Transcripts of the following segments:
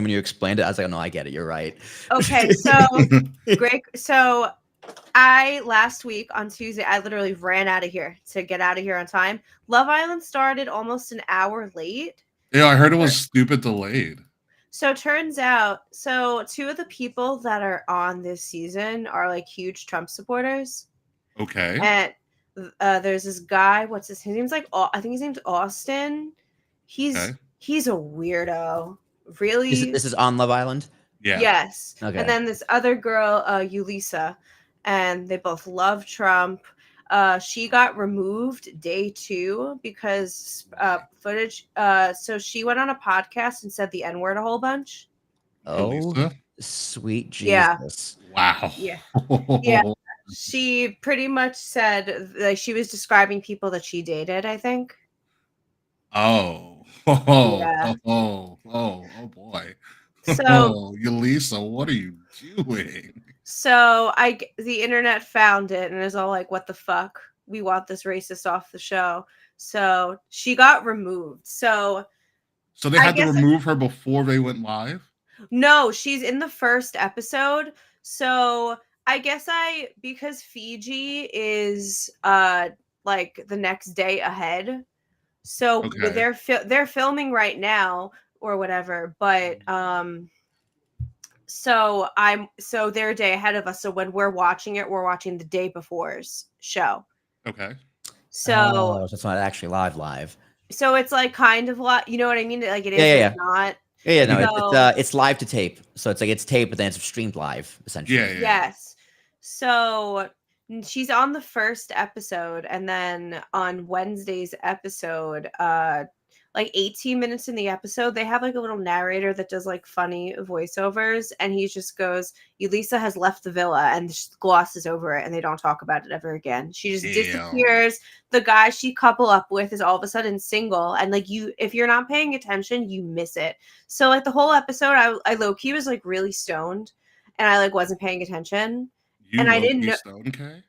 when you explained it, I was like, oh, no, I get it. You're right. Okay, so Greg, so I last week on Tuesday, I literally ran out of here to get out of here on time. Love Island started almost an hour late. Yeah, I heard it was stupid delayed. So turns out, so two of the people that are on this season are like huge Trump supporters. Okay. And there's this guy. What's his name's like? I think his name's Austin. He's Okay. he's a weirdo. Really? This is on Love Island. Yeah. Yes. Okay. And then this other girl, Ulisa, and they both love Trump. She got removed day 2 because footage. So she went on a podcast and said the N word a whole bunch. Oh, Lisa? sweet Yeah. Jesus. Wow. Yeah. Yeah. She pretty much said that she was describing people that she dated, I think. Oh. Yeah. Oh boy. So Yelisa, what are you doing? So the internet found it and is all like, "What the fuck? We want this racist off the show." So she got removed. So they had to remove her before they went live? No, she's in the first episode. So I guess because Fiji is like the next day ahead. So Okay. they're filming right now or whatever, but so they're a day ahead of us. So when we're watching it, we're watching the day before's show. Okay. So it's not actually live. So it's like kind of you know what I mean? Like it is, yeah. It's not. Yeah, no, it's live to tape. So it's like it's tape, but then it's streamed live, essentially. Yeah. Yes. So she's on the first episode, and then on Wednesday's episode, like 18 minutes in the episode, they have like a little narrator that does like funny voiceovers, and he just goes, "Ulisa has left the villa," and just glosses over it, and they don't talk about it ever again. She just disappears. The guy she couple up with is all of a sudden single, and like if you're not paying attention, you miss it. So like the whole episode, I low key was like really stoned, and I like wasn't paying attention, and I didn't know. Stoned, okay?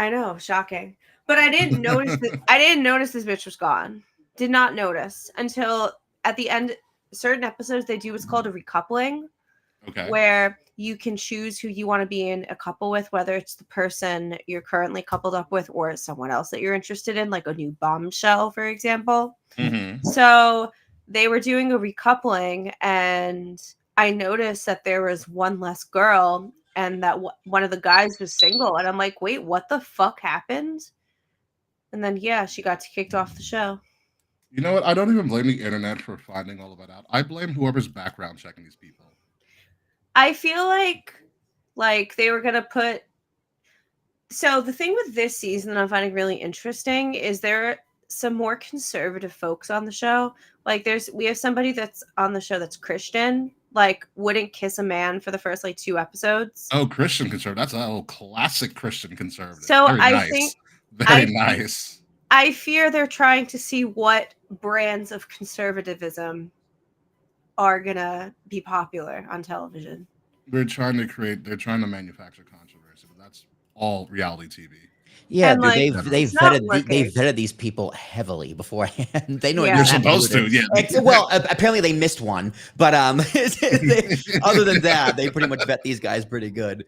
I know, shocking, but I didn't notice that. I didn't notice this bitch was gone. Did not notice until at the end. Certain episodes they do what's called a recoupling, where you can choose who you want to be in a couple with, whether it's the person you're currently coupled up with or someone else that you're interested in, like a new bombshell, for example. Mm-hmm. So they were doing a recoupling, and I noticed that there was one less girl, and that one of the guys was single, and I'm like, wait, what the fuck happened? And then she got kicked off the show. You know what? I don't even blame the internet for finding all of that out. I blame whoever's background checking these people. I feel like they were gonna put. So the thing with this season that I'm finding really interesting is there are some more conservative folks on the show. Like we have somebody that's on the show that's Christian, like wouldn't kiss a man for the first like 2 episodes. Oh, Christian conservative. That's a classic Christian conservative. So Very nice. Very nice. I fear they're trying to see what brands of conservatism are gonna be popular on television. They're trying to manufacture controversy, but that's all reality TV. Yeah, dude, they've vetted these people heavily beforehand. They know you're supposed to. Yeah. Well, apparently they missed one, but other than that, they pretty much vet these guys pretty good.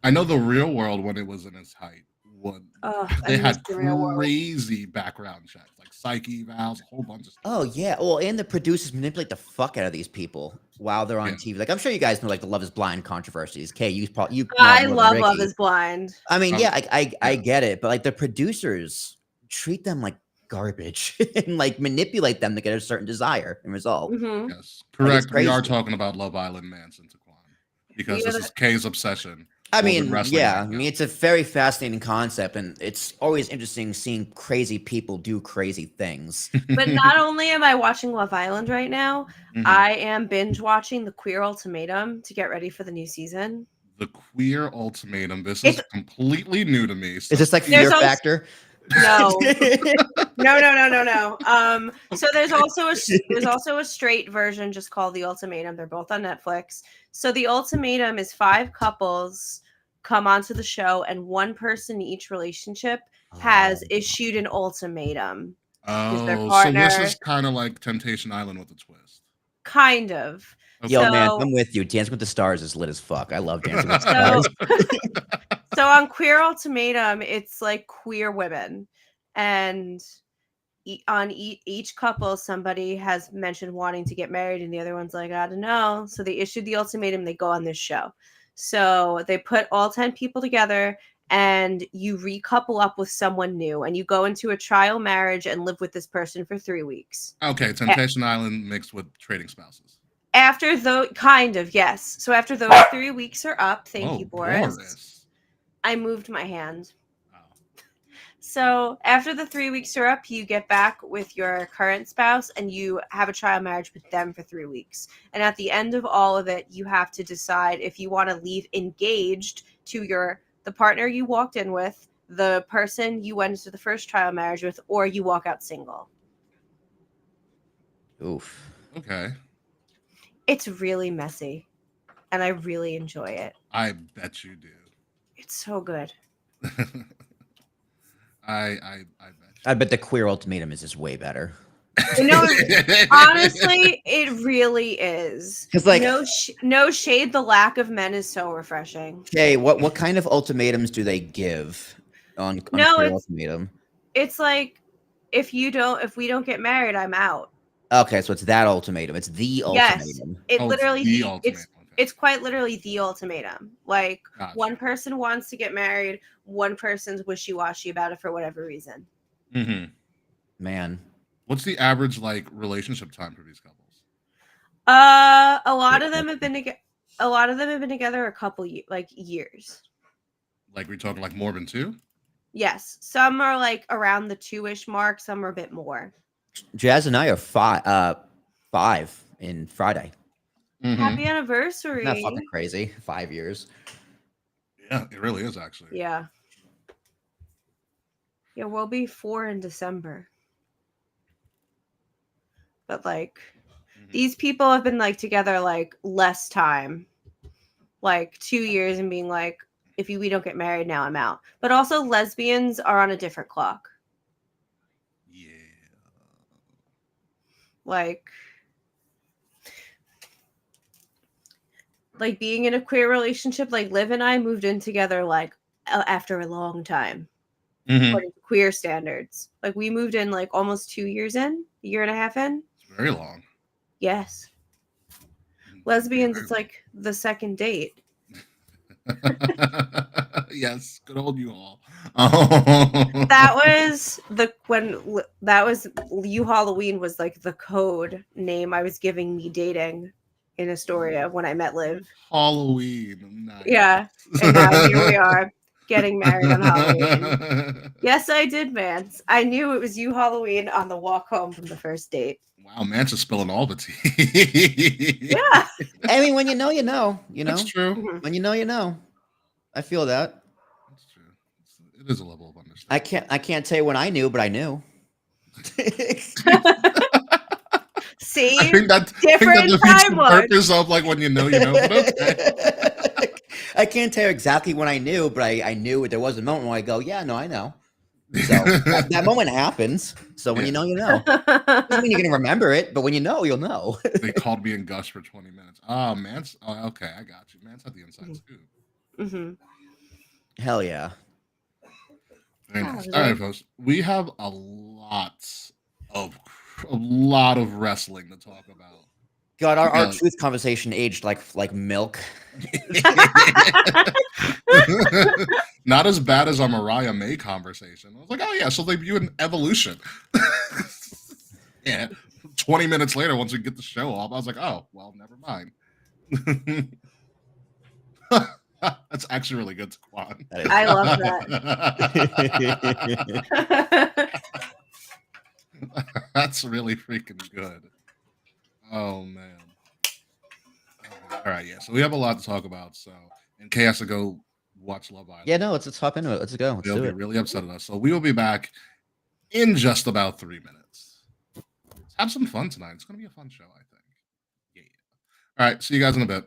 I know The Real World when it was in its height. They had crazy background checks, like psyche evals, a whole bunch of stuff. Oh yeah, well, and the producers manipulate the fuck out of these people while they're on TV. Like I'm sure you guys know, like the Love Is Blind controversies. Okay, you. I love Love Is Blind. I mean, I get it, but like the producers treat them like garbage and like manipulate them to get a certain desire and result. Mm-hmm. Yes, correct. We are talking about Love Island Manson Taquan because this is Kay's obsession. I mean, it's a very fascinating concept, and it's always interesting seeing crazy people do crazy things. But not only am I watching Love Island right now, I am binge watching The Queer Ultimatum to get ready for the new season. The Queer Ultimatum. This is completely new to me. So is this like Fear Factor? No. No. So there's also a straight version just called The Ultimatum. They're both on Netflix. So The Ultimatum is 5 couples come onto the show, and one person in each relationship has issued an ultimatum. Oh, so this is kind of like Temptation Island with a twist. Kind of. Yo, man, So I'm with you. Dancing with the Stars is lit as fuck. I love Dancing with the Stars. So on Queer Ultimatum, it's like queer women, and on each couple, somebody has mentioned wanting to get married, and the other one's like, I don't know. So they issued the ultimatum. They go on this show. So they put all 10 people together, and you recouple up with someone new, and you go into a trial marriage and live with this person for 3 weeks. Okay, Temptation Island mixed with Trading Spouses. After those, kind of, yes. So after those 3 weeks are up, thank you, Boris. I moved my hand. Oh. So after the 3 weeks are up, you get back with your current spouse and you have a trial marriage with them for 3 weeks. And at the end of all of it, you have to decide if you want to leave engaged to the partner you walked in with, the person you went into the first trial marriage with, or you walk out single. Oof. Okay. It's really messy, and I really enjoy it. I bet you do. It's so good. I bet you. I bet the Queer Ultimatum is just way better. Honestly, it really is. Because like no shade, the lack of men is so refreshing. Okay, what kind of ultimatums do they give on Queer Ultimatum? It's like if we don't get married, I'm out. Okay, so it's that ultimatum. It's the ultimatum. Yes, it's quite literally the ultimatum. Like, gotcha. One person wants to get married, one person's wishy-washy about it for whatever reason. Mm-hmm. Man, what's the average like relationship time for these couples? A lot of them have been together a couple years. Like we're talking like more than 2? Yes, some are like around the 2-ish mark. Some are a bit more. Jazz and I are 5 in Friday. Mm-hmm. Happy anniversary! Not fucking crazy. 5 years. Yeah, it really is actually. Yeah. Yeah, we'll be 4 in December. But like, these people have been like together like less time, like 2 years, and being like, if we don't get married now, I'm out. But also, lesbians are on a different clock. Yeah. Like being in a queer relationship, like Liv and I moved in together like after a long time, according to queer standards. Like we moved in like almost 2 years in, a year and a half in. It's very long. Yes. Lesbians, it's like the second date. Yes, good old you all. That was you Halloween was like the code name I was giving me dating in Astoria when I met Liv. Halloween. Nice. Yeah. And now here we are getting married on Halloween. Yes, I did, man. I knew it was you Halloween on the walk home from the first date. Wow, Mance is spilling all the tea. Yeah. I mean, when you know, you know. That's true. When you know, you know. I feel that. That's true. It is a level of understanding. I can't tell you when I knew, but I knew. See, I think that defeats the purpose of like when you know, you know. But okay. I can't tell you exactly when I knew, but I knew there was a moment where I go, yeah, no, I know. So that moment happens. So when you know, you know. Doesn't mean you're gonna remember it, but when you know, you'll know. They called me and Gus for 20 minutes. Oh, Mance. Oh, okay, I got you. Mance had the inside scoop. Mm-hmm. Hell yeah. Very nice. All right, folks. We have a lot of wrestling to talk about. God, our truth conversation aged like milk. Not as bad as our Mariah May conversation. I was like, oh yeah, so they view an evolution. Yeah. 20 minutes later, once we get the show off, I was like, oh, well, never mind. That's actually really good, Quan. I love that. That's really freaking good. Oh man. All right, yeah. So we have a lot to talk about. So, and Kay has to go watch Love Island. Yeah, no, let's hop into it. Let's go. They'll be really upset at us. So we will be back in just about 3 minutes. Let's have some fun tonight. It's going to be a fun show, I think. Yeah. All right. See you guys in a bit.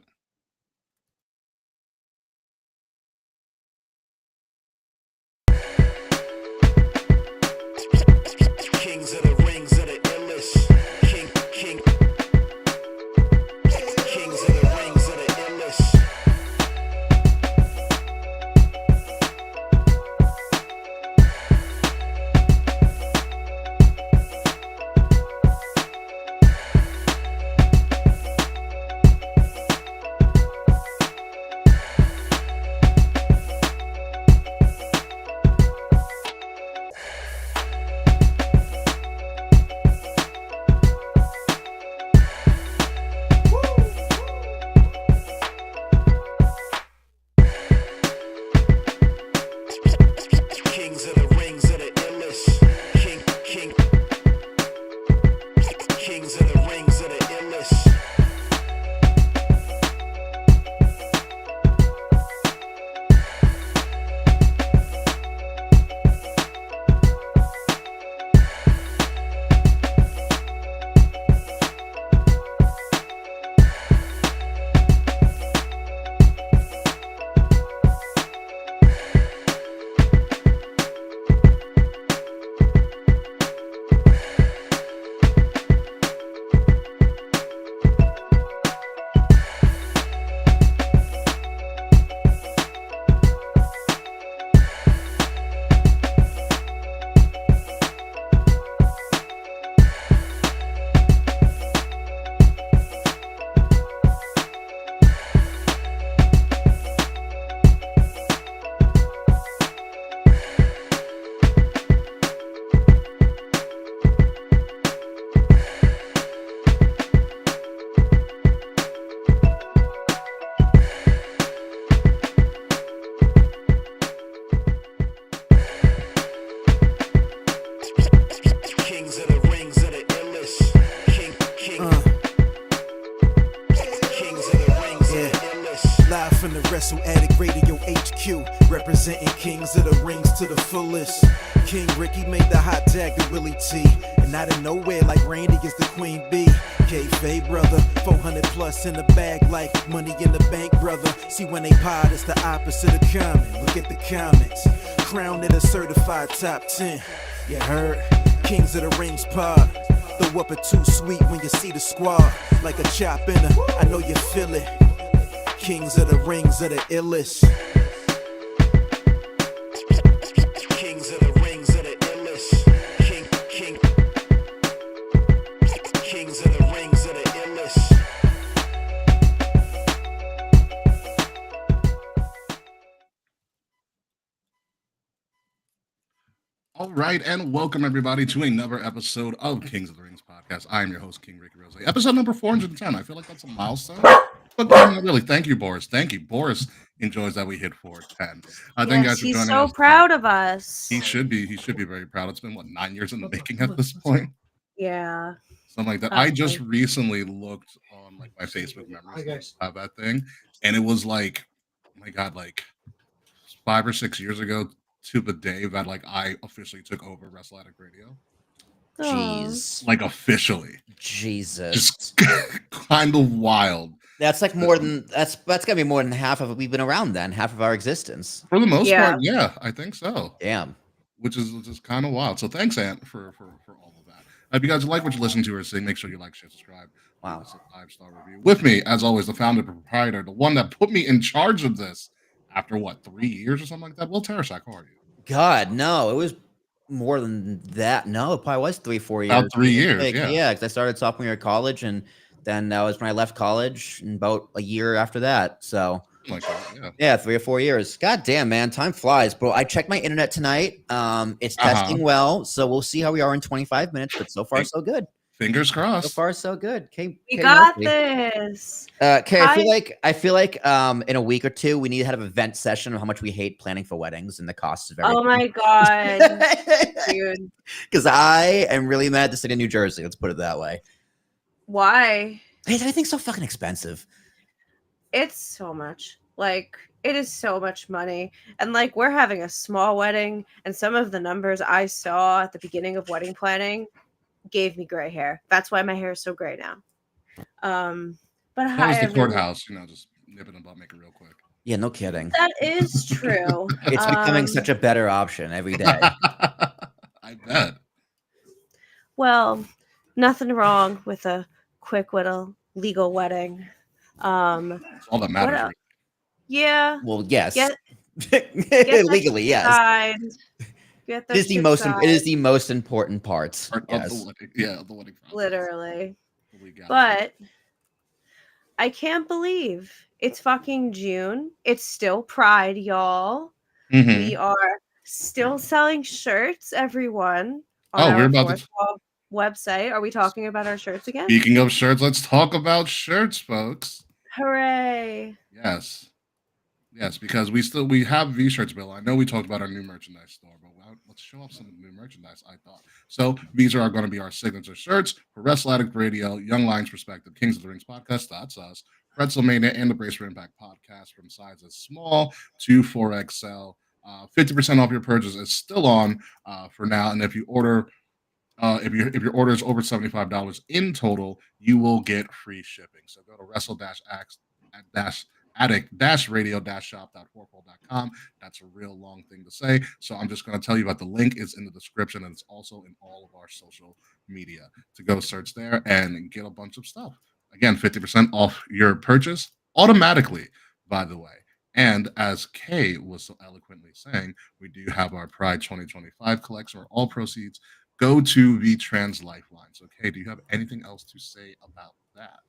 Live from the Wrestle Addict Radio HQ, representing Kings of the Rings to the fullest. King Ricky made the hot tag to Willie T, and out of nowhere like Randy is the Queen Bee. K-Fay brother, 400 plus in the bag like money in the bank brother. See when they pod, it's the opposite of common. Look at the comments, crowned in a certified top 10. You heard? Kings of the Rings pod. Throw up a too sweet when you see the squad. Like a chop in a, I know you feel it. Kings of the Rings are the illest. Kings of the Rings are the illest. Kings of the Rings are the illest. All right, and welcome everybody to another episode of Kings of the Rings podcast. I am your host, King Ricky Rose. Episode number 410. I feel like that's a milestone, but not really. Thank you, Boris. Thank you. Boris enjoys that we hit 410. Thank you guys for He's joining so us. proud of us. He should be. He should be very proud. It's been what, 9 years in the making at this point. Yeah. Something like that. Probably. I just recently looked on like my Facebook memories of that thing, and it was like, oh my God, like 5 or 6 years ago to the day that like I officially took over Wrestle Addict Radio. Jeez. Like officially. Jesus. Just kind of wild. That's like more than that's gotta be more than half of we've been around then, half of our existence. For the most part, yeah, I think so. Damn. Which is kind of wild. So thanks, Ant, for all of that. If you guys like what you listen to or see, make sure you like, share, subscribe. Wow. It's a 5-star review. With me, as always, the founder, the proprietor, the one that put me in charge of this after what, 3 years or something like that? Will Tarasak, how are you? God, no, it was more than that. No, it probably was 3-4 years. About 3 years, Like, yeah. Yeah, because I started sophomore year of college, and then that was when I left college, and about a year after that. So, Like that, yeah. yeah, 3 or 4 years. God damn, man, time flies, bro. I checked my internet tonight. It's testing well, so we'll see how we are in 25 minutes. But so far, so good. Fingers So crossed. far, so good. We got this. Okay, I feel like in a week or two we need to have an event session on how much we hate planning for weddings and the costs of everything. Oh my God, dude. Because I am really mad at the city of New Jersey. Let's put it that way. Why? Everything's so fucking expensive. It's so much. Like, it is so much money. And like, we're having a small wedding, and some of the numbers I saw at the beginning of wedding planning gave me gray hair. That's why my hair is so gray now. But That was the courthouse, just nip it in the butt, make it real quick. Yeah, no kidding. That is true. It's becoming such a better option every day. I bet. Well, nothing wrong with a quick little legal wedding. It's all that matters. else? Yeah. Well, yes. Get Legally, yes. Get It is the most. It is the most important part. Yes. Of the wedding. Yeah, of the wedding process. Literally. But I can't believe it's fucking June. It's still Pride, y'all. Mm-hmm. We are still selling shirts, everyone. On we're about to website. Are we talking about our shirts again? Speaking of shirts, let's talk about shirts, folks. Hooray! Yes, because we have V-shirts, Bill. I know we talked about our new merchandise store, but let's show off some new merchandise, I thought. So these are going to be our signature shirts for Wrestle Addict Radio, Young Lions Perspective, Kings of the Rings Podcast, that's us, WrestleMania, and the Brace for Impact Podcast from sizes small to 4XL. 50% off your purchase is still on for now, and if you order if your order is over $75 in total, you will get free shipping. So go to wrestle-addict-radio-shop.4pole.com. That's a real long thing to say. So I'm just going to tell you about the link is in the description, and it's also in all of our social media to go search there and get a bunch of stuff. Again, 50% off your purchase automatically, by the way. And as Kay was so eloquently saying, we do have our Pride 2025 collection where all proceeds go to the Trans Lifeline. So, Kay, do you have anything else to say about that?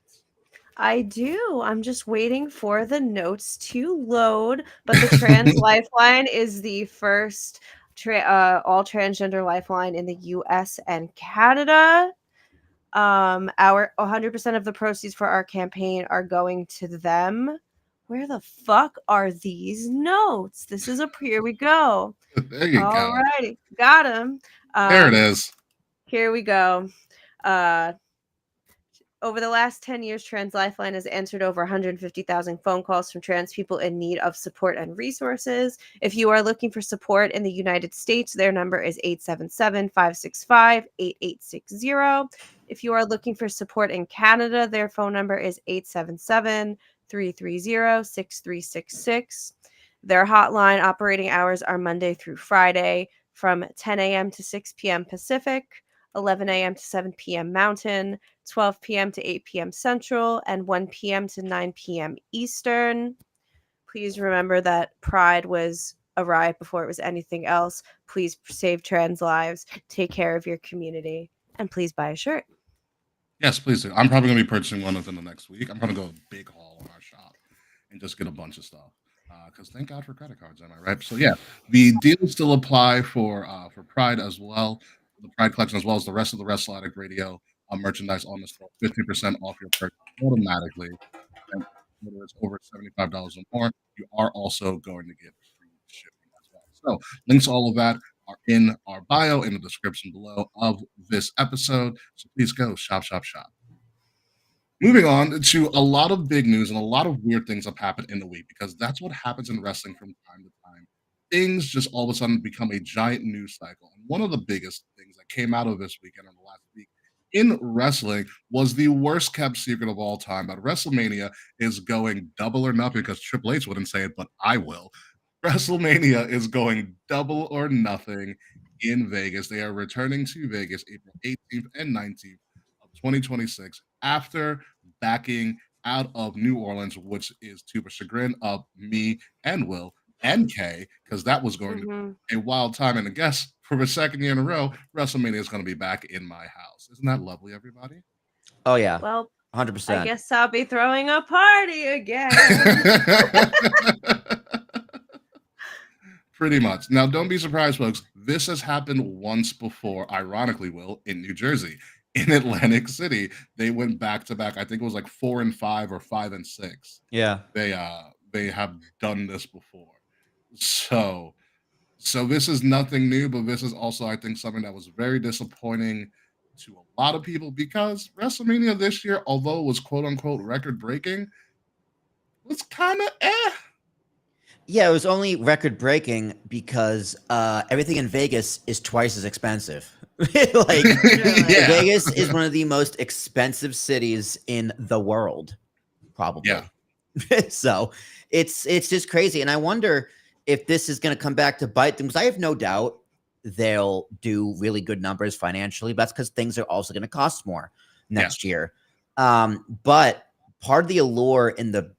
I do. I'm just waiting for the notes to load. But the Trans Lifeline is the first all transgender lifeline in the U.S. and Canada. Our 100% of the proceeds for our campaign are going to them. Where the fuck are these notes? This is here we go. There you go. Alrighty, got him. There it is. Here we go. Over the last 10 years, Trans Lifeline has answered over 150,000 phone calls from trans people in need of support and resources. If you are looking for support in the United States, their number is 877-565-8860. If you are looking for support in Canada, their phone number is 877-330-6366. Their hotline operating hours are Monday through Friday from 10 a.m. to 6 p.m. Pacific, 11 a.m. to 7 p.m. Mountain, 12 p.m. to 8 p.m. Central, and 1 p.m. to 9 p.m. Eastern. Please remember that Pride was a riot before it was anything else. Please save trans lives, take care of your community, and please buy a shirt. Yes, please do. I'm probably going to be purchasing one within the next week. I'm going to go big haul on our shop and just get a bunch of stuff. Because thank God for credit cards, am I right? So yeah, the deals still apply for Pride as well, the Pride collection as well as the rest of the Wrestle Addict Radio merchandise on the store. 50% off your purchase automatically, and whether it's over $75 or more, you are also going to get free shipping as well. So links to all of that are in our bio in the description below of this episode. So please go shop, shop, shop. Moving on to a lot of big news and a lot of weird things have happened in the week because that's what happens in wrestling from time to time. Things just all of a sudden become a giant news cycle. And one of the biggest things that came out of this weekend or the last week in wrestling was the worst kept secret of all time. But WrestleMania is going double or nothing because Triple H wouldn't say it, but I will. WrestleMania is going double or nothing in Vegas. They are returning to Vegas April 18th and 19th of 2026 after backing out of New Orleans, which is to the chagrin of me and Will and Kay, because that was going to be a wild time. And I guess for the second year in a row, WrestleMania is going to be back in my house. Isn't that lovely, everybody? Oh yeah, Well, 100%. I guess I'll be throwing a party again. Pretty much. Now, don't be surprised, folks. This has happened once before, ironically, Will, in New Jersey. In Atlantic City, they went back to back. I think it was like 4 and 5 or 5 and 6. Yeah. They have done this before. So this is nothing new, but this is also, I think, something that was very disappointing to a lot of people because WrestleMania this year, although it was quote unquote record breaking, was kind of Yeah, it was only record breaking because everything in Vegas is twice as expensive. Like Yeah. Vegas is one of the most expensive cities in the world, probably. Yeah. So it's just crazy. And I wonder if this is going to come back to bite them, because I have no doubt they'll do really good numbers financially. But that's because things are also going to cost more next year. But part of the allure in the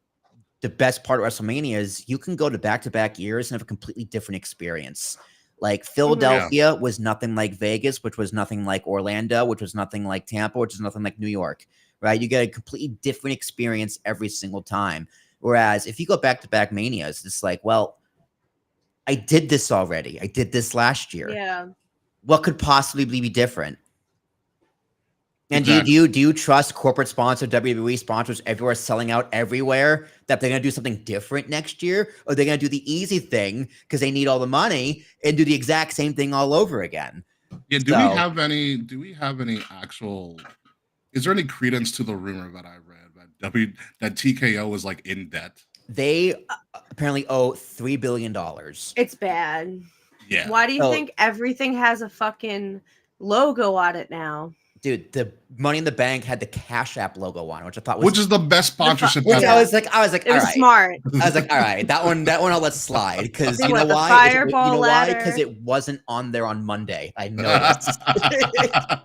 best part of WrestleMania is you can go to back-to-back years and have a completely different experience. Like Philadelphia was nothing like Vegas, which was nothing like Orlando, which was nothing like Tampa, which is nothing like New York, right? You get a completely different experience every single time. Whereas if you go back-to-back Manias, it's like, well, I did this already. I did this last year. Yeah. What could possibly be different? And Exactly. do you trust corporate sponsor WWE sponsors everywhere selling out everywhere that they're going to do something different next year, or they're going to do the easy thing because they need all the money and do the exact same thing all over again? Yeah. Do we have any actual? Is there any credence to the rumor that I read that TKO is like in debt? They apparently owe $3 billion. It's bad. Yeah. Why do you think everything has a fucking logo on it now? Dude, the Money in the Bank had the Cash App logo on it, which I thought was, which is the best sponsorship which ever. I was like, It all was right. smart. I was like, all right, that one I'll let slide because They you know want the why? fireball ladder. Because it wasn't on there on Monday. I noticed.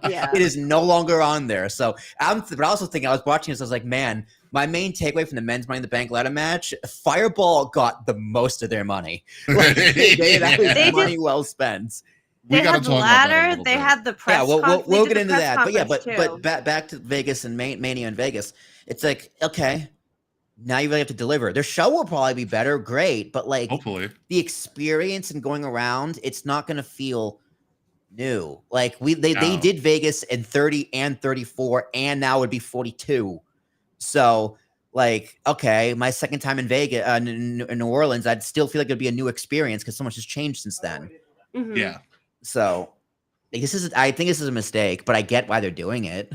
Yeah. It is no longer on there. So but I also think I was watching this. I was like, man, my main takeaway from the men's Money in the Bank ladder match: Fireball got the most of their money. Like, that was money well spent. We They gotta had the talk about that a ladder. little They bit. had the press. Yeah, we'll they did get the into press that. But yeah, conference, but back to Vegas and Mania in Vegas. It's like, okay, now you really have to deliver. Their show will probably be better, great, but like Hopefully. the experience and going around, it's not going to feel new. Like they did Vegas in 30 and 34, and now it would be 42. So like, okay, my second time in Vegas, in New Orleans, I'd still feel like it'd be a new experience because so much has changed since then. Mhm. Yeah. So I think this is a mistake, but I get why they're doing it.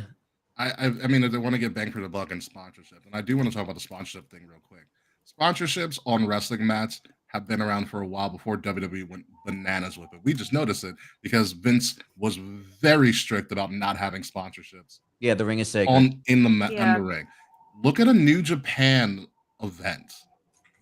I mean, they want to get bang for the buck in sponsorship, and I do want to talk about the sponsorship thing real quick. Sponsorships on wrestling mats have been around for a while before WWE went bananas with it. We just noticed it because Vince was very strict about not having sponsorships Yeah, the ring is sacred. in the Yeah. ring. Look at a New Japan event.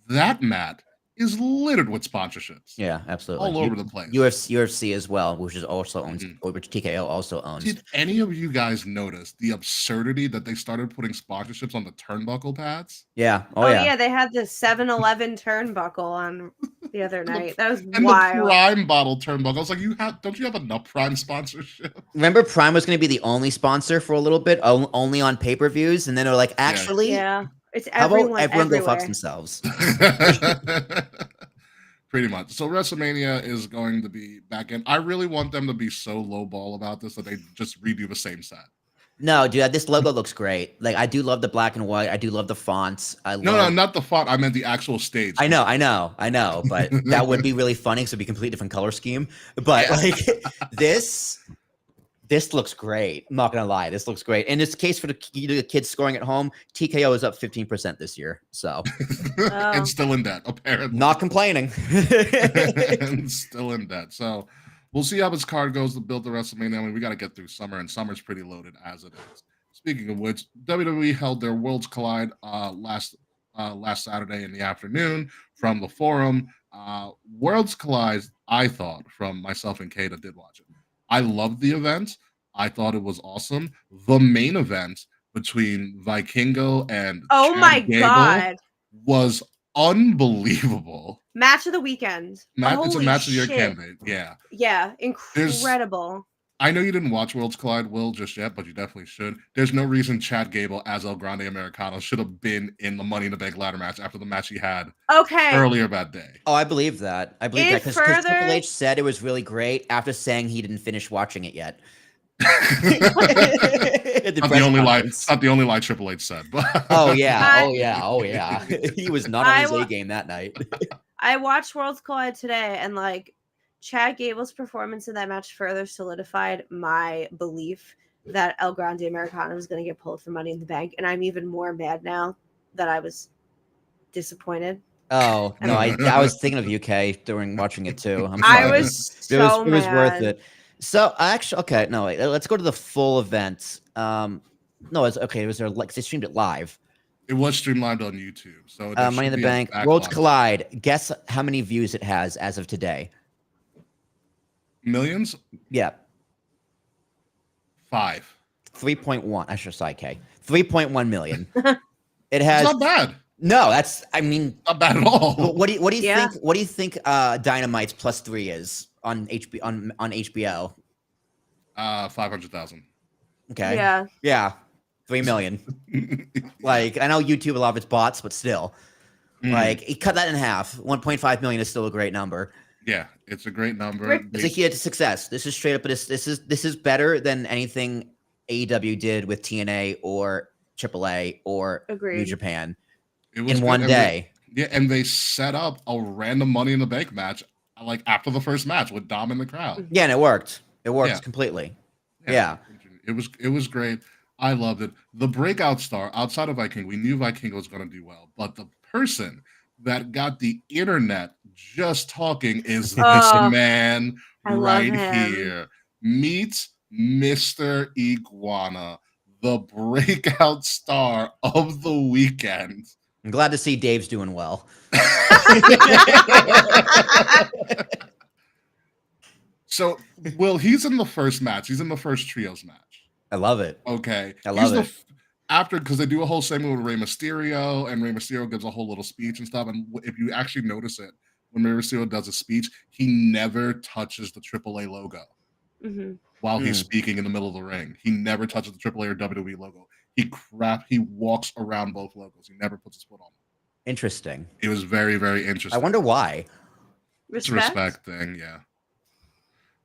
That mat is littered with sponsorships. Yeah, absolutely. All over the place. UFC as well, which is also owns, Mhm. which TKO also owns. Did any of you guys notice the absurdity that they started putting sponsorships on the turnbuckle pads? Yeah. Oh yeah, they had the 7-Eleven turnbuckle on the other night. That was And wild. the Prime bottle turnbuckle. I was like, don't you have enough Prime sponsorship? Remember, Prime was going to be the only sponsor for a little bit, only on pay-per-views, and then they're like, actually, Yeah, it's how everyone. about everyone go fuck everywhere. themselves? Pretty much. So WrestleMania is going to be back in. I really want them to be so lowball about this that they just redo the same set. No, dude, this logo looks great. Like, I do love the black and white. I do love the fonts. No, not the font. I meant the actual stage. I know. But that would be really funny. So it'd be a completely different color scheme. But like this looks great. I'm not gonna lie, this looks great. In this case, for the kids scoring at home, TKO is up 15% this year. So and still in debt, apparently. not complaining. And still in debt. So we'll see how this card goes to build the WrestleMania. I mean, we got to get through summer, and summer's pretty loaded as it is. Speaking of which, WWE held their Worlds Collide last Saturday in the afternoon from the Forum. Worlds Collide, I thought, from myself and Kate that did watch it, I loved the event. I thought it was awesome. The main event between Vikingo and Oh Chad my Gable god, was unbelievable. match of the weekend. It's a Holy match of the year shit. candidate. Yeah. Yeah, incredible. I know you didn't watch Worlds Collide, Will, just yet, but you definitely should. There's no reason Chad Gable as El Grande Americano should have been in the Money in the Bank ladder match after the match he had Okay. earlier that day. Oh, I believe that. I believe that because Triple H said it was really great after saying he didn't finish watching it yet. Not the only lie. It's not the only lie Triple H said. But Oh yeah. He was not on his A game that night. I watched Worlds Collide today, and like Chad Gable's performance in that match further solidified my belief that El Grande Americano was going to get pulled for Money in the Bank, and I'm even more mad now that I was disappointed. Oh no, I was thinking of UK during watching it too. I was so it was worth mad. it. So actually, okay, no, wait, let's go to the full event. No, it's okay. It was there like they streamed it live. It was streamed on YouTube. So Money in the Bank, Worlds Collide. Guess how many views it has as of today? Millions? Yeah. 5. 3.1. I should say K. 3.1 million. It has. It's not bad. No, that's. I mean, not bad at all. What do you think? What do you think? Dynamite's +3 is on HBO. 500,000. Okay. Yeah. Yeah. 3 million. Like, I know YouTube, a lot of it's bots, but still. Like, he cut that in half. 1.5 million is still a great number. Yeah, it's a great number. It's a key to success. This is straight up. This is better than anything AEW did with TNA or AAA or New Japan in one day. And they set up a random Money in the Bank match like after the first match with Dom in the crowd. Yeah, and it worked. It worked completely. Yeah. It was great. I loved it. The breakout star outside of Viking, we knew Viking was going to do well, but the person that got the internet just talking is this man right here. Meet Mr. Iguana, the breakout star of the weekend. I'm glad to see Dave's doing well. So, Will, he's in the first match. He's in the first trios match. I love it. Okay. I love it. After, because they do a whole segment with Rey Mysterio, and Rey Mysterio gives a whole little speech and stuff. And if you actually notice it, when Rey Mysterio does a speech, he never touches the AAA logo while he's speaking in the middle of the ring. He never touches the AAA or WWE logo. He walks around both logos. He never puts his foot on them. Interesting. It was very, very interesting. I wonder why. It's a respect thing, yeah.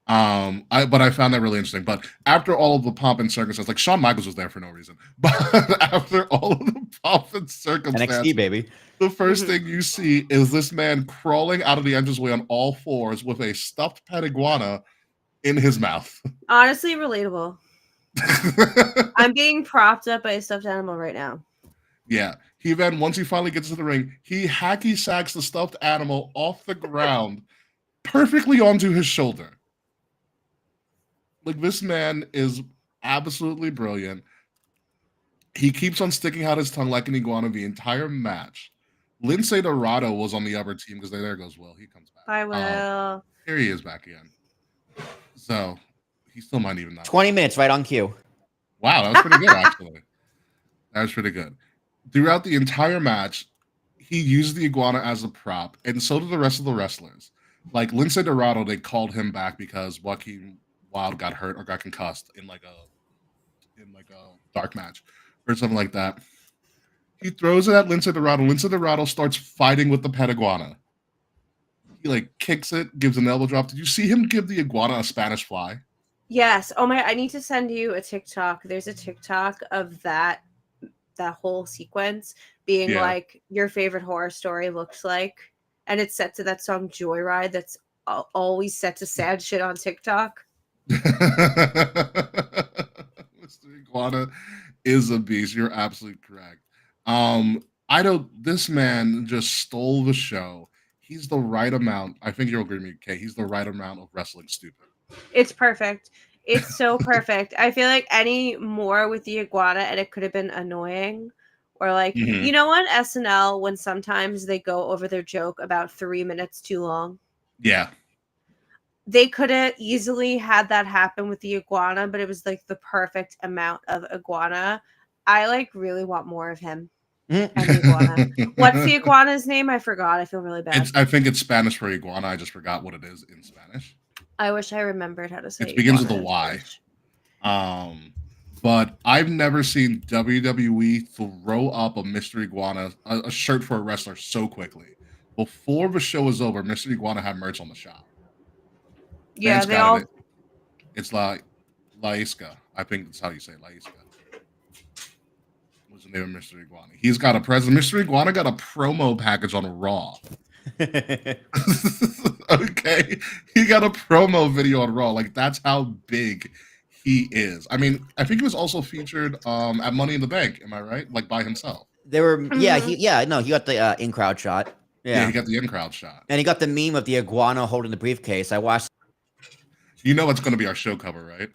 But I found that really interesting. But after all of the pomp and circumstance, like Shawn Michaels was there for no reason. But after all of the pomp and circumstance, NXT baby, the first thing you see is this man crawling out of the entranceway on all fours with a stuffed pet iguana in his mouth. Honestly, relatable. I'm being propped up by a stuffed animal right now. Yeah. He then, once he finally gets to the ring, he hacky sacks the stuffed animal off the ground perfectly onto his shoulder. Like, this man is absolutely brilliant. He keeps on sticking out his tongue like an iguana the entire match. Lindsay Dorado was on the other team because there goes Will. He comes back. I will. Here he is back again. So he still might even not. 20 minutes right on cue. Wow, that was pretty good, actually. That was pretty good. Throughout the entire match, he used the iguana as a prop, and so did the rest of the wrestlers. Like Lindsay Dorado, they called him back because Joaquin Wild got hurt or got concussed in like a dark match or something like that. He throws it at Lindsay Dorado. Lindsay Dorado starts fighting with the pet iguana. He like kicks it, gives an elbow drop. Did you see him give the iguana a Spanish fly? Yes. Oh my! I need to send you a TikTok. There's a TikTok of that whole sequence being like your favorite horror story looks like, and it's set to that song Joyride. That's always set to sad shit on TikTok. Mr. Iguana is a beast. You're absolutely correct. This man just stole the show. He's the right amount. I think you'll agree with me, Kay. He's the right amount of wrestling stupid. It's perfect. It's so perfect. I feel like any more with the iguana and it could have been annoying. Or like, you know on SNL when sometimes they go over their joke about 3 minutes too long? Yeah. They could have easily had that happen with the iguana, but it was like the perfect amount of iguana. I like really want more of him. And the iguana. What's the iguana's name? I forgot. I feel really bad. I think it's Spanish for iguana. I just forgot what it is in Spanish. I wish I remembered how to say it. Begins with a Y. But I've never seen WWE throw up a Mr. Iguana, a shirt for a wrestler so quickly. Before the show was over, Mr. Iguana had merch on the shop. Yeah, they all. It's like Laiska. I think that's how you say Laiska. What's the name of Mr. Iguana? He's got a present. Mr. Iguana got a promo package on Raw. Okay, he got a promo video on Raw. Like, that's how big he is. I mean, I think he was also featured at Money in the Bank. Am I right? Like, by himself. There were, he got the in crowd shot. Yeah, he got the in crowd shot, and he got the meme of the iguana holding the briefcase. I watched. You know what's going to be our show cover, right?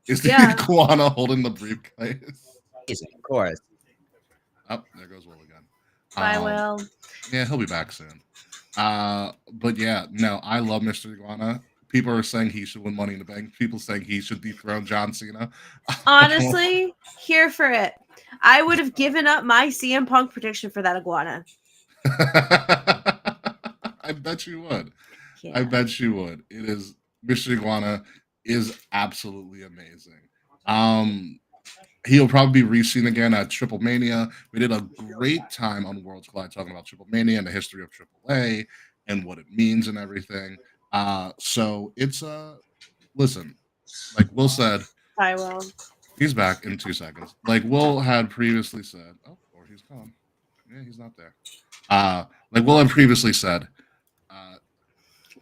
Is the iguana holding the briefcase? Of course. Oh, there goes Will again. Bye, Will. Yeah, he'll be back soon. But yeah, no, I love Mr. Iguana. People are saying he should win Money in the Bank. People saying he should dethrone John Cena. Honestly, here for it. I would have given up my CM Punk prediction for that iguana. I bet you would. Yeah. I bet you would. It is Mr. Iguana is absolutely amazing. He'll probably be re-seen again at Triple Mania. We did a great time on Worlds Collide talking about Triple Mania and the history of AAA and what it means and everything. So it's listen, like Will said. Hi, Will. He's back in 2 seconds. Like Will had previously said. Oh, or he's gone. Yeah, he's not there. Like Will had previously said.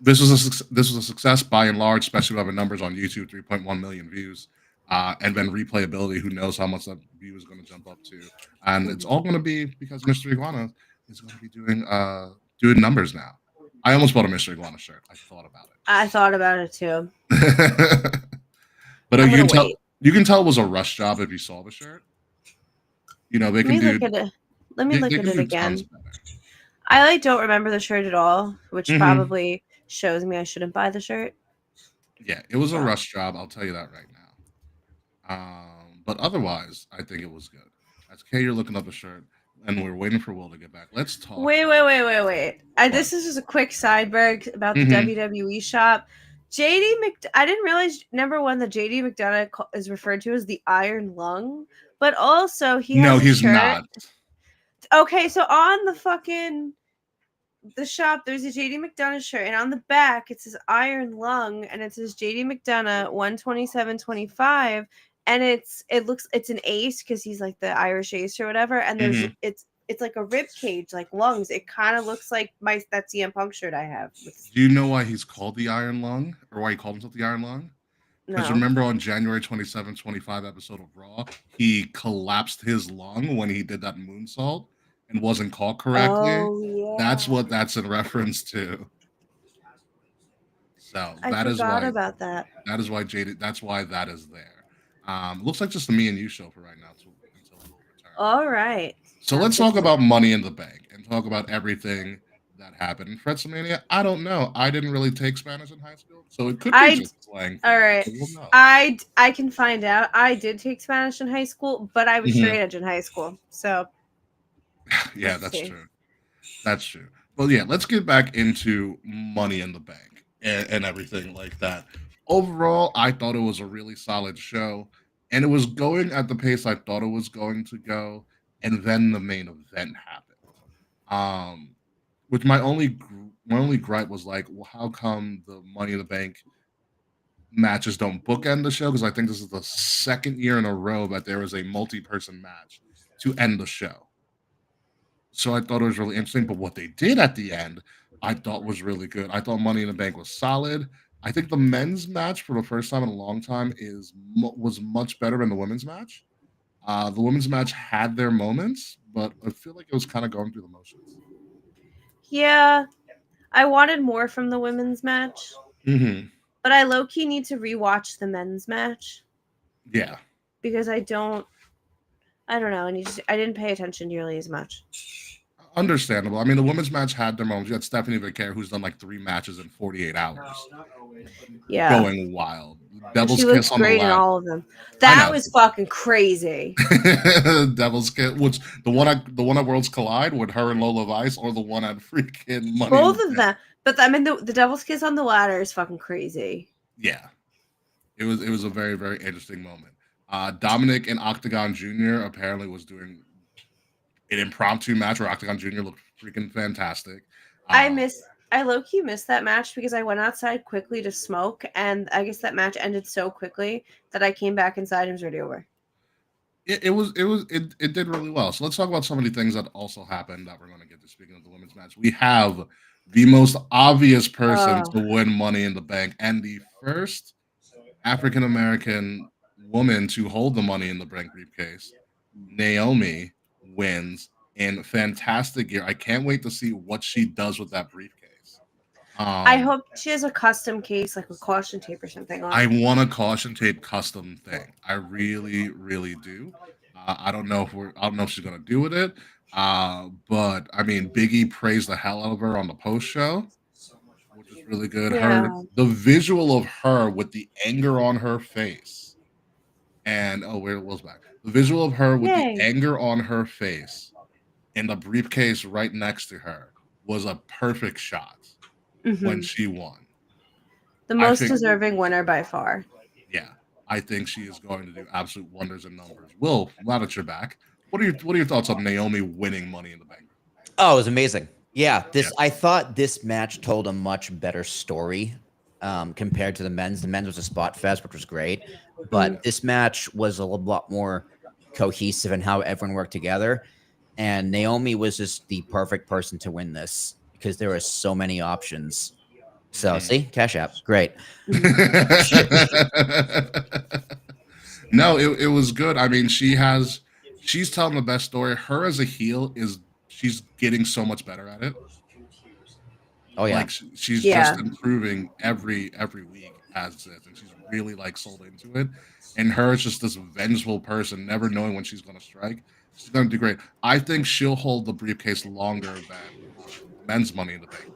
This was a success by and large, especially with the numbers on YouTube, 3.1 million views. And then replayability, who knows how much that view is going to jump up to. And it's all going to be because Mr. Iguana is going to be doing numbers now. I almost bought a Mr. Iguana shirt. I thought about it. I thought about it too. But you can tell it was a rush job if you saw the shirt. You know, they can do. Let me look at it again. I don't remember the shirt at all, which probably shows me I shouldn't buy the shirt. Yeah, it was a rush job. I'll tell you that right now. But otherwise, I think it was good. As Kay, you're looking up a shirt, and we're waiting for Will to get back. Let's talk. Wait. This is just a quick sideberg about the WWE shop. I didn't realize, number one, that JD McDonough is referred to as the Iron Lung, but also he's not. Okay, so on the shop, there's a JD McDonough shirt, and on the back it says Iron Lung, and it says JD McDonough 127.25, and it's an ace because he's like the Irish ace or whatever, and there's it's like a rib cage, like lungs. It kind of looks like that CM Punk shirt I have. Do you know why he's called the Iron Lung, or why he called himself the Iron Lung? Because No. remember on January 27th, 25 episode of Raw, he collapsed his lung when he did that moonsault and wasn't caught correctly. Oh That's yeah. what that's in reference to. So I that is forgot why about that. Jaded. That's why that is there. Looks like just the me and you show for right now until we'll return. All right. So Sounds let's good talk to me. about Money in the Bank and talk about everything that happened in Fretzelmania. I don't know. I didn't really take Spanish in high school, so it could be I just slang. All right. We'll know. I can find out. I did take Spanish in high school, but I was Mhm. straight edge in high school. So Yeah, let's that's see. true. That's true. Well, yeah, let's get back into Money in the Bank and everything like that. Overall, I thought it was a really solid show, and it was going at the pace I thought it was going to go. And then the main event happened. Which my only gripe was like, well, how come the Money in the Bank matches don't bookend the show? Because I think this is the second year in a row that there was a multi-person match to end the show. So I thought it was really interesting. But what they did at the end, I thought was really good. I thought Money in the Bank was solid. I think the men's match for the first time in a long time was much better than the women's match. The women's match had their moments, but I feel like it was kind of going through the motions. Yeah, I wanted more from the women's match, Mm-hmm. but I low key need to rewatch the men's match Yeah. because I don't know. I didn't pay attention nearly as much. Understandable. I mean, the women's match had their moments. You had Stephanie Vicaire, who's done like 3 matches in 48 hours, Yeah. going wild. Devil's She Kiss looks on the great in ladder. all of them. I That know. was fucking crazy. Devil's Kiss, which the one at Worlds Collide with her and Lola Vice, or the one at freaking Money. Both of them. But I mean, the Devil's Kiss on the ladder is fucking crazy. Yeah, it was a very, very interesting moment. Dominic and Octagon Jr. apparently was doing an impromptu match where Octagon Jr. looked freaking fantastic. I low key missed that match because I went outside quickly to smoke, and I guess that match ended so quickly that I came back inside and it was already over. It did really well. So let's talk about some of the things that also happened that we're going to get to. Speaking of the women's match, we have the most obvious person to win Money in the Bank and the first African American woman to hold the Money in the Bank briefcase. Naomi wins in fantastic gear. I can't wait to see what she does with that briefcase. I hope she has a custom case, like with caution tape or something on. I want a caution tape custom thing. I really, really do. I don't know if she's gonna do with it. But I mean, Biggie praised the hell out of her on the post show, which is really good. The visual of her with the anger on her face, and where was back? The visual of her with the anger on her face, and the briefcase right next to her was a perfect shot when she won. The most deserving winner by far. Yeah, I think she is going to do absolute wonders in numbers. Will, now that you're back, what are your thoughts on Naomi winning Money in the Bank? Oh, it was amazing. Yeah, I thought this match told a much better story compared to the men's. The men's was a spot fest, which was great, but this match was a lot more cohesive in how everyone worked together. And Naomi was just the perfect person to win this because there were so many options. So see, Cash App, great. No, it was good. I mean, she's telling the best story. Her as a heel she's getting so much better at it. Oh yeah, like she's just improving every week as it, and she's really like sold into it. And her is just this vengeful person, never knowing when she's going to strike. She's going to do great. I think she'll hold the briefcase longer than men's Money in the Bank,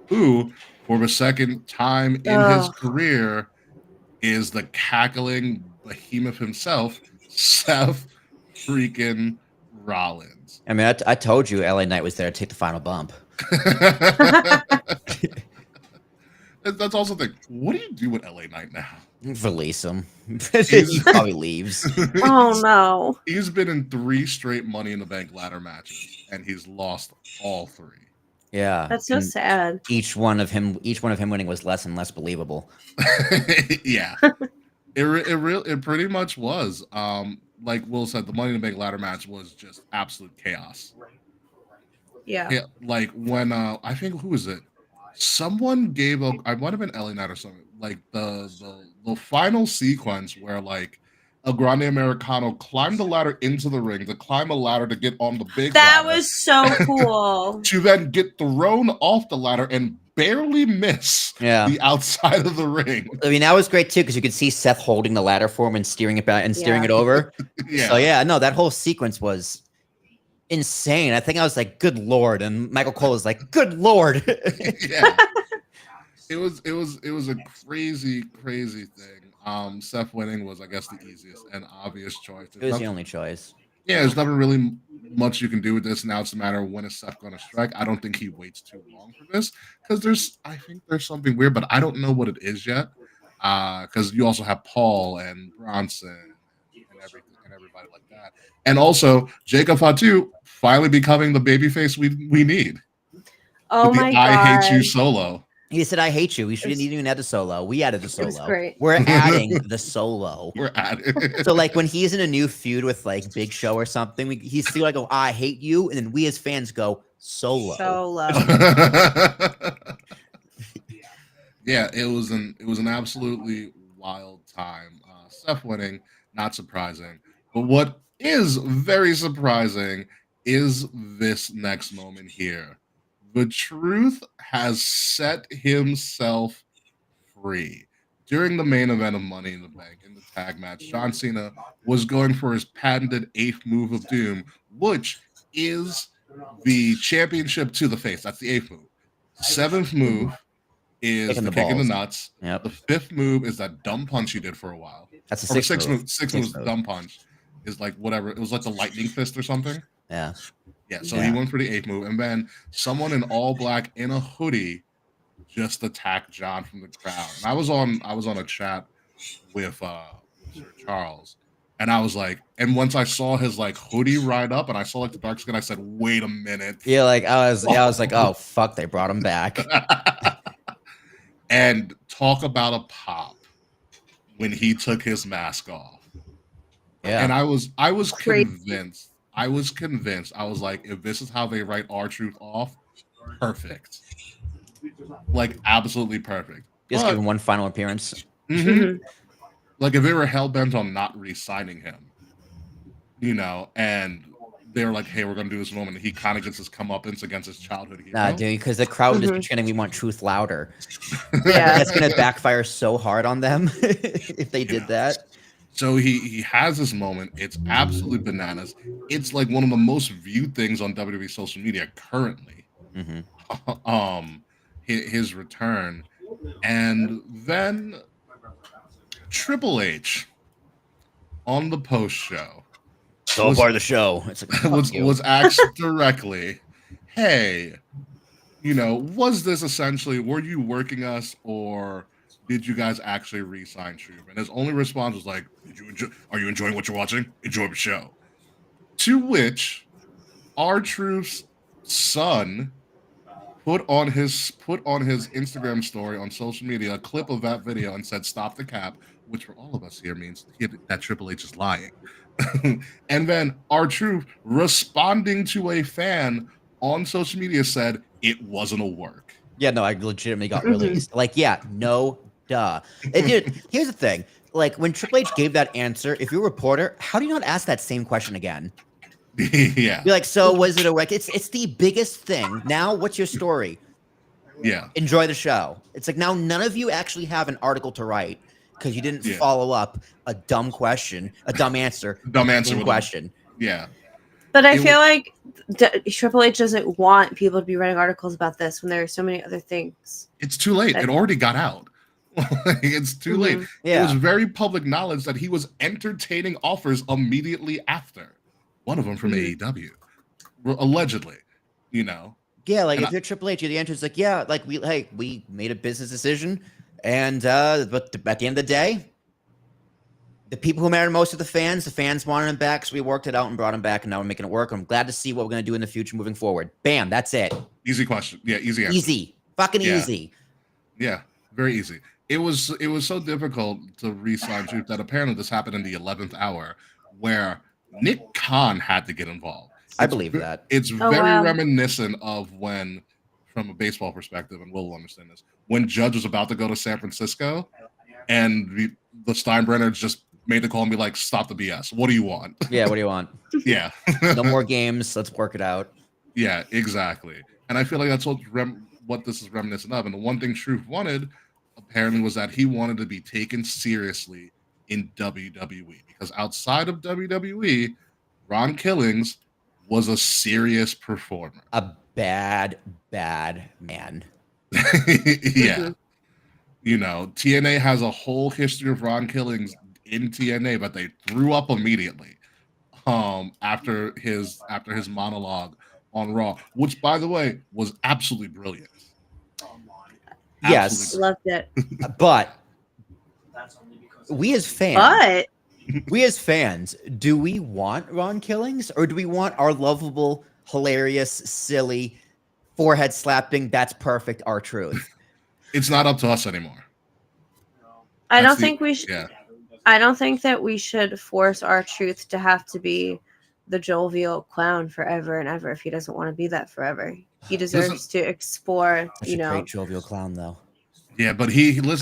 who, for the second time in his career, is the cackling behemoth himself, Seth freaking Rollins. I mean, I told you LA Knight was there to take the final bump. That's also the thing. What do you do with LA Knight now? Release him. He probably leaves. Oh no! He's been in 3 straight Money in the Bank ladder matches, and he's lost all 3. Yeah, that's so sad. Each one of him winning was less and less believable. Yeah, it pretty much was. Like Will said, the Money in the Bank ladder match was just absolute chaos. Yeah. Like when I think who was it? someone gave a, I might have been Ellie Knight or something, like the final sequence where like a Grande Americano climbed the ladder into the ring to climb a ladder to get on the big That ladder was so cool. to then get thrown off the ladder and barely miss Yeah. the outside of the ring. I mean, that was great too because you could see Seth holding the ladder for him and steering it back and steering Yeah. it over. Yeah. So yeah, no, that whole sequence was insane. I think I was like, "Good lord," and Michael Cole was like, "Good lord." Yeah. It was a crazy thing. Seth winning was, I guess, the easiest and obvious choice. It was the only choice. Yeah, there's never really much you can do with this. Now it's a matter of when is Seth going to strike. I don't think he waits too long for this because I think there's something weird, but I don't know what it is yet. Because you also have Paul and Bronson and everybody like that, and also Jacob Fatu finally becoming the babyface we need. Oh With the my god! I Hate You solo. He said, "I hate you." We shouldn't was- even add the solo. We added the was solo. great. We're adding the solo. We're at it. So like when he's in a new feud with like Big Show or something, he's still like, "Oh, I hate you," and then we as fans go solo. Solo. Yeah, it was an absolutely wild time. Seth winning, not surprising. But what is very surprising is this next moment here. The Truth has set himself free. During the main event of Money in the Bank in the tag match, John Cena was going for his patented 8th move of doom, which is the championship to the face. That's the 8th move. 7th move is Kick in the the kick in the balls. nuts. Yep. The 5th move is that dumb punch he did for a while. That's a Or sixth move. sixth move is the dumb punch. Is like whatever. It was like the lightning fist or something. Yeah. Yeah, so Yeah. he went for the 8th move, and then someone in all black in a hoodie just attacked John from the crowd. And I was on a chat with Sir Charles, and I was like, and once I saw his like hoodie ride up, and I saw like the dark skin, I said, "Wait a minute!" Yeah, like I was like, "Oh fuck!" They brought him back. And talk about a pop when he took his mask off. Yeah. And I was Crazy. convinced. I was like, if this is how they write R-Truth off, perfect. Like absolutely perfect. Just But- give him one final appearance. Mhm. Like if they were hell bent on not re-signing him, and they were like, "Hey, we're gonna do this moment," and he kind of gets his comeuppance against his childhood hero. Nah, dude, because the crowd is chanting, "We want truth louder." Yeah. That's gonna backfire so hard on them if they did that. So he has this moment. It's absolutely bananas. It's like one of the most viewed things on WWE social media currently. Mhm. His return, and then Triple H on the post show So Was- part of the show. It's like, fuck you. was asked directly, "Hey, was this essentially, were you working us, or did you guys actually re-sign Troop?" And his only response was like, "Are you enjoying what you're watching? Enjoy the show." To which R-Truth's son put on his Instagram story on social media a clip of that video and said, "Stop the cap," which for all of us here means that Triple H is lying. And then R-Truth responding to a fan on social media said it wasn't a work. Yeah, no, I legitimately got released. Like, yeah, no, duh. Here's the thing. Like, when Triple H gave that answer, if you're a reporter, how do you not ask that same question again? Yeah. Be like, so was it a wreck? It's the biggest thing. Now, what's your story? Yeah. Enjoy the show. It's like now none of you actually have an article to write because you didn't Yeah. follow up a dumb question, a dumb answer, Dumb answer same with question. Yeah. But I It feel like Triple H doesn't want people to be writing articles about this when there are so many other things. It's too late. It already got out. It's too late. It was Yeah. very public knowledge that he was entertaining offers immediately after. One of them from AEW. Allegedly. Yeah, like And if you're Triple H, the answer is like, yeah, like we made a business decision, and but at the end of the day, the people who mattered most to the fans wanted him back, so we worked it out and brought him back, and now we're making it work. I'm glad to see what we're gonna do in the future moving forward. Bam, that's it. Easy question. Yeah, easy answer. Easy, fucking Yeah. easy. Yeah, very easy. It was so difficult to re-sign Truth that apparently this happened in the 11th hour, where Nick Khan had to get involved. I believe that. It's Oh, very wow. reminiscent of when from a baseball perspective, and we'll understand this. When Judge was about to go to San Francisco, and the Steinbrenners just made the call and be like, "Stop the BS. What do you want?" Yeah, what do you want? Yeah. No more games. Let's work it out. Yeah, exactly. And I feel like that's what this is reminiscent of. And the one thing Truth wanted, apparently, was that he wanted to be taken seriously in WWE, because outside of WWE, Ron Killings was a serious performer. A bad man. Yeah. You know, TNA has a whole history of Ron Killings in TNA, but they threw up immediately after his monologue on Raw, which, by the way, was absolutely brilliant. Yes. Loved it. But we as fans, But do we want Ron Killings, or do we want our lovable, hilarious, silly, forehead slapping, that's perfect R-Truth? It's not up to us anymore. I That's don't think we should. Yeah. I don't think that we should force R-Truth to have to be the jovial clown forever and ever if he doesn't want to be that forever. He deserves to explore, That's you a know. great jovial clown, though. Yeah, but he But made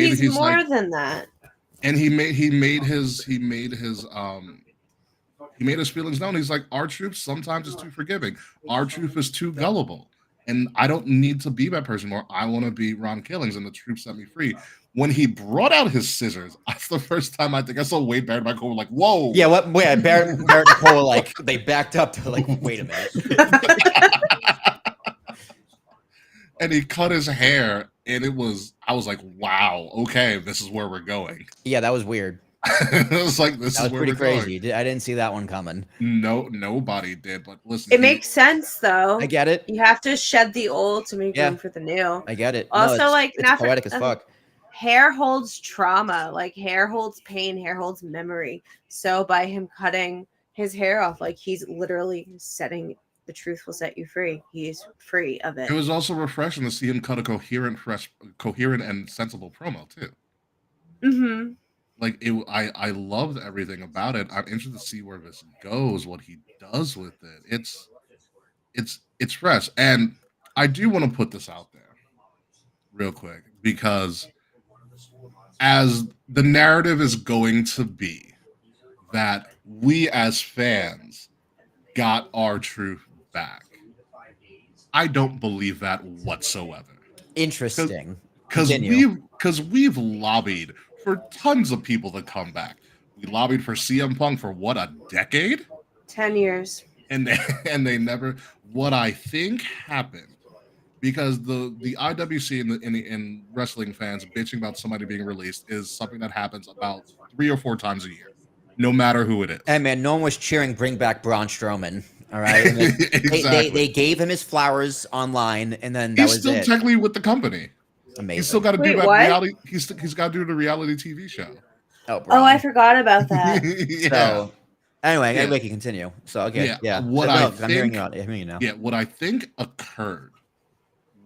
he's his more like, than that. and he made his feelings known. He's like, R-Truth sometimes is too forgiving. R-Truth is too gullible. And I don't need to be that person more. I want to be Ron Killings, and the truth set me free. When he brought out his scissors, that's the first time I think I saw Wade Barrett and Michael were like, whoa. Yeah, what? Wait, Barrett and Cole, like, they backed up to, like, wait a minute. And he cut his hair, and I was like, wow, okay, this is where we're going. Yeah, that was weird. It was like, this That is was where pretty we're crazy. I didn't see that one coming. No, nobody did. But listen, It makes sense though. I get it. You have to shed the old to make Yeah. room for the new. I get it. Also, like, it's not for poetic as nothing. fuck. Hair holds trauma, like hair holds pain, hair holds memory. So by him cutting his hair off, like he's literally setting the truth will set you free. He's free of it. It was also refreshing to see him cut a coherent and sensible promo too. Mm-hmm. Like I loved everything about it. I'm interested to see where this goes, what he does with it. It's fresh, and I do want to put this out there real quick, because as the narrative is going to be that we as fans got our truth back, I don't believe that whatsoever. Interesting. Because we've lobbied for tons of people to come back. We lobbied for CM Punk for what, a decade? 10 years. And they never. What I think happened, because the IWC and wrestling fans bitching about somebody being released is something that happens about 3 or 4 times a year, no matter who it is. And man, no one was cheering "Bring back Braun Strowman." All right, and then Exactly. they gave him his flowers online, and then He's still it. technically with the company. Amazing. He's still got to do Wait, that what? reality. He's got to do the reality TV show. Oh, Oh, I forgot about that. Yeah. So anyway, Yeah. we can continue. So okay, yeah. What No, I I'm hearing think- you out. I'm hearing you now. Yeah, what I think occurred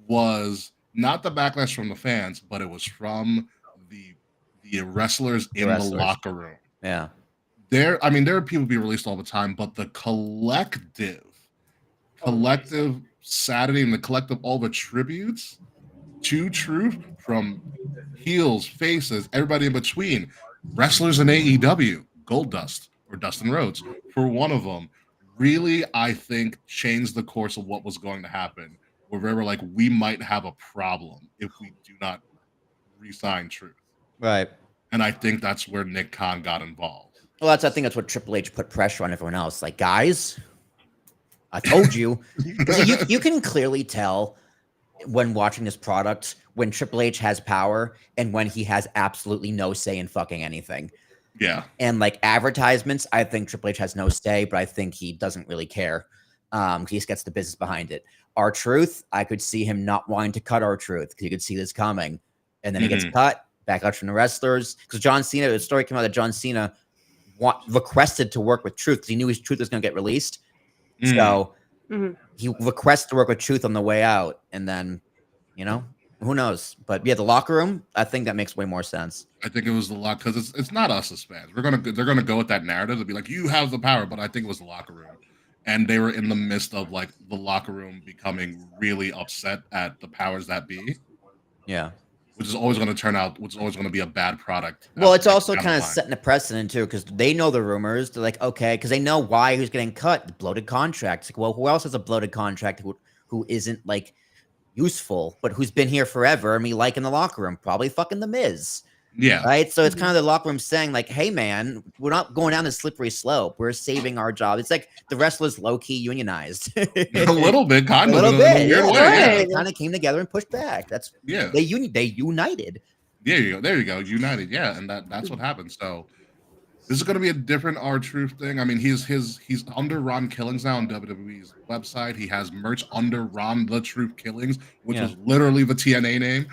was not the backlash from the fans, but it was from the wrestlers in the locker room. Yeah. There are people being released all the time, but the collective Saturday and the collective, all the tributes to Truth from heels, faces, everybody in between, wrestlers in AEW, Goldust or Dustin Rhodes, for one of them, really, I think, changed the course of what was going to happen. Where they were like, we might have a problem if we do not re-sign Truth. Right. And I think that's where Nick Khan got involved. Well, I think that's what Triple H put pressure on everyone else. Like, guys, I told you. 'Cause you can clearly tell when watching this product when Triple H has power and when he has absolutely no say in fucking anything. Yeah. And like advertisements, I think Triple H has no say, but I think he doesn't really care. He just gets the business behind it. R-Truth, I could see him not wanting to cut R-Truth because you could see this coming. And then he gets cut, back out from the wrestlers. Because John Cena, the story came out that John Cena requested to work with Truth because he knew his Truth was going to get released. So he requested to work with Truth on the way out. And then, who knows? But yeah, the locker room, I think that makes way more sense. I think it was the lock, because it's not us as fans. They're gonna go with that narrative to be like, you have the power, but I think it was the locker room. and they were in the midst of like the locker room becoming really upset at the powers that be, Yeah. which is always going to turn out, which is always going to be a bad product. Well, it's also down the kind of line. setting a precedent too, because they know the rumors. They're like, okay, because they know why who's getting cut. The bloated contracts. Like, well, who else has a bloated contract who isn't like useful, but who's been here forever and we like in the locker room? Probably fucking the Miz. Yeah. Right. So it's kind of the locker room saying, like, hey, man, we're not going down this slippery slope. We're saving our job. It's like the wrestlers low key unionized. A little bit, kind A of, little in a bit. weird Yeah. way. Yeah. They kind of came together and pushed back. That's Yeah. they united. There you go. There you go. United. Yeah. And that's what happened. So this is going to be a different R-Truth thing. I mean, he's under Ron Killings now on WWE's website. He has merch under Ron the Truth Killings, which is literally the TNA name.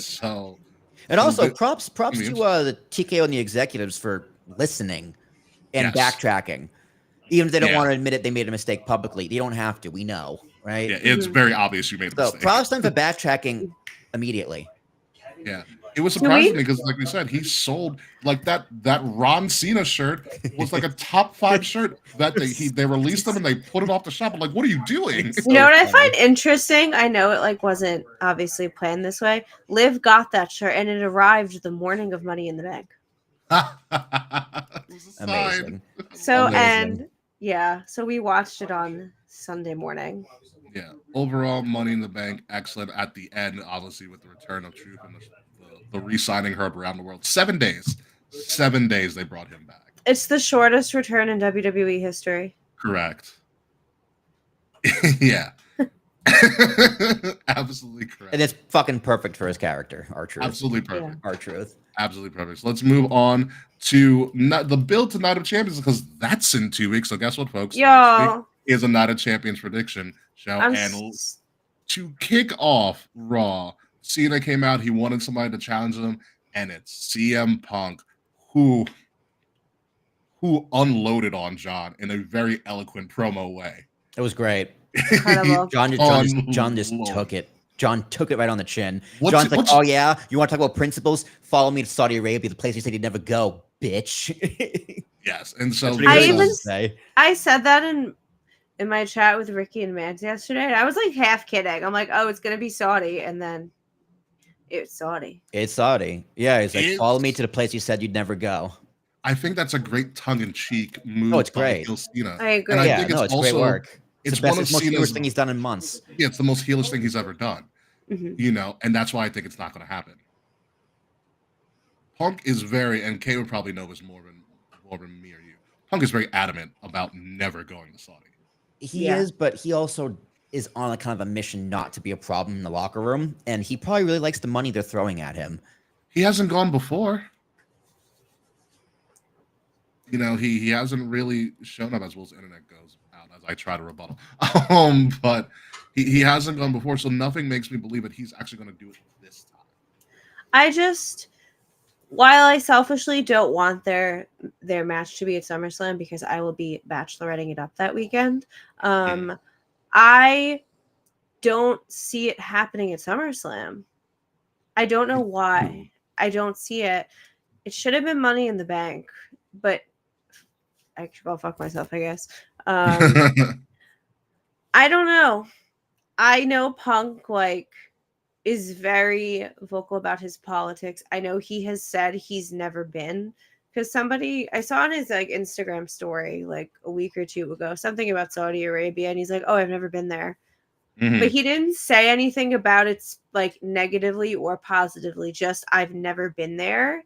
So and also props to means- the TKO and the executives for listening and Yes. backtracking. Even if they don't want to admit it, they made a mistake publicly. They don't have to. We know, right? Yeah, it's very obvious you made a So mistake. props to them for backtracking immediately. Yeah, it was surprising because, like we said, he sold like that Ron Cena shirt was like a top 5 shirt that they released them and they put it off the shop. I'm like, what are you doing? You know what I find interesting? I know it like wasn't obviously planned this way. Liv got that shirt and it arrived the morning of Money in the Bank. Amazing. So Amazing. so we watched it on Sunday morning. Yeah, overall, Money in the Bank, excellent at the end, obviously, with the return of Truth and the re-signing her up around the world. 7 days. 7 days they brought him back. It's the shortest return in WWE history. Correct. Yeah. Absolutely correct. And it's fucking perfect for his character, R-Truth. Absolutely perfect. Yeah. R-Truth. Absolutely perfect. So let's move on to the build to Night of Champions because that's in 2 weeks. So guess what, folks? Next week is a Night of Champions prediction show. To kick off Raw, Cena came out. He wanted somebody to challenge him, and it's CM Punk, who unloaded on John in a very eloquent promo way. It was great. Incredible. John just took it. John took it right on the chin. John's like, oh yeah, you want to talk about principles? Follow me to Saudi Arabia, the place you said you'd never go, bitch. Yes, and so I said that in my chat with Ricky and Mads yesterday, and I was like half kidding. I'm like, oh, it's gonna be Saudi, and then it's Saudi. It's Saudi. Yeah, he's like, follow me to the place you said you'd never go. I think that's a great tongue-in-cheek move. Oh, it's great. Cena. I agree. And I yeah, think it's great work. It's the most heelish thing he's done in months. Yeah, it's the most heelish thing he's ever done. Mm-hmm. You know, and that's why I think it's not going to happen. Punk is and Kay would probably know this more than me or you. Punk is very adamant about never going to Saudi. He is, but he also is on a kind of a mission not to be a problem in the locker room, and he probably really likes the money they're throwing at him. He hasn't gone before. You know, he hasn't really shown up as well as the internet goes out as I try to rebuttal. But he hasn't gone before, so nothing makes me believe that he's actually going to do it this time. While I selfishly don't want their match to be at SummerSlam because I will be bacheloretting it up that weekend, I don't see it happening at SummerSlam. I don't know why. I don't see it. It should have been Money in the Bank, but I'll fuck myself, I guess. I don't know. I know Punk is very vocal about his politics. I know he has said he's never been, because I saw on his Instagram story like a week or two ago something about Saudi Arabia, and he's like, oh, I've never been there. Mm-hmm. But he didn't say anything about it negatively or positively, just I've never been there.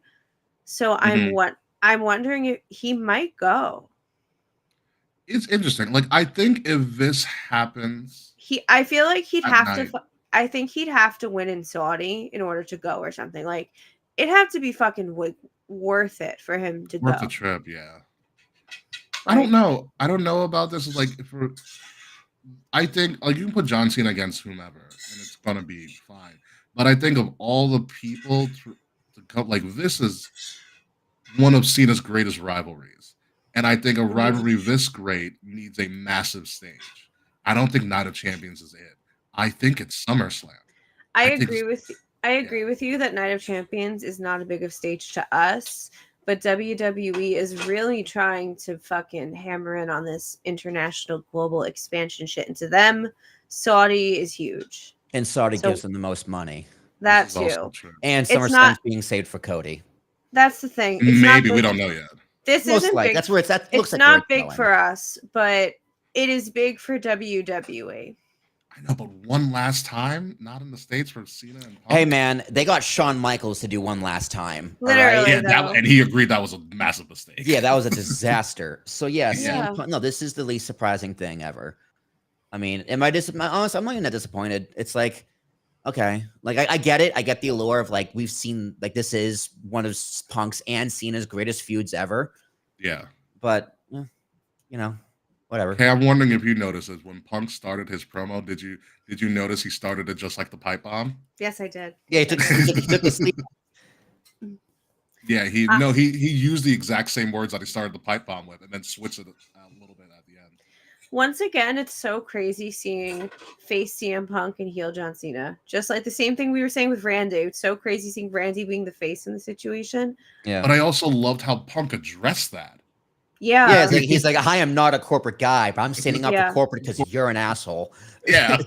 So I'm wondering if he might go. It's interesting. I think if this happens, I feel like he'd have to. I think he'd have to win in Saudi in order to go or something. It'd have to be fucking worth it for him to go. Worth the trip, yeah. I don't know. I don't know about this. I think you can put John Cena against whomever, and it's gonna be fine. But I think of all the people to come, this is one of Cena's greatest rivalries, and I think a rivalry this great needs a massive stage. I don't think Night of Champions is it. I think it's SummerSlam. I agree with you that Night of Champions is not a big of stage to us, but WWE is really trying to fucking hammer in on this international global expansion shit. And to them, Saudi is huge. And Saudi So- gives them the most money. That This is also too. true. And It's SummerSlam's not- being saved for Cody. That's the thing. It's not Maybe we big- don't know yet. This Most isn't like big. that's where it's that looks It's like where not it's big going. for us, but it is big for WWE. I know, but one last time, not in the States for Cena and Punk. Hey man, they got Shawn Michaels to do one last time. all right? Literally. Yeah, though. and he agreed that was a massive mistake. Yeah, that was a disaster. So yeah, Yeah. CM Punk, no, this is the least surprising thing ever. I mean, am I honest? I'm not even that disappointed. It's like, okay, like I get it. I get the allure of like we've seen like this is one of Punk's and Cena's greatest feuds ever. Yeah. But whatever. Okay, I'm wondering if you noticed this when Punk started his promo. Did you notice he started it just like the pipe bomb? Yes, I did. Yeah, he took the sleep. Yeah, he used the exact same words that he started the pipe bomb with, and then switched it a little bit at the end. Once again, it's so crazy seeing face CM Punk and heel John Cena. Just like the same thing we were saying with Randy. It's so crazy seeing Randy being the face in the situation. Yeah. But I also loved how Punk addressed that. Yeah. Yeah, he's like, I am not a corporate guy, but I'm standing up Yeah. for corporate because you're an asshole. Yeah.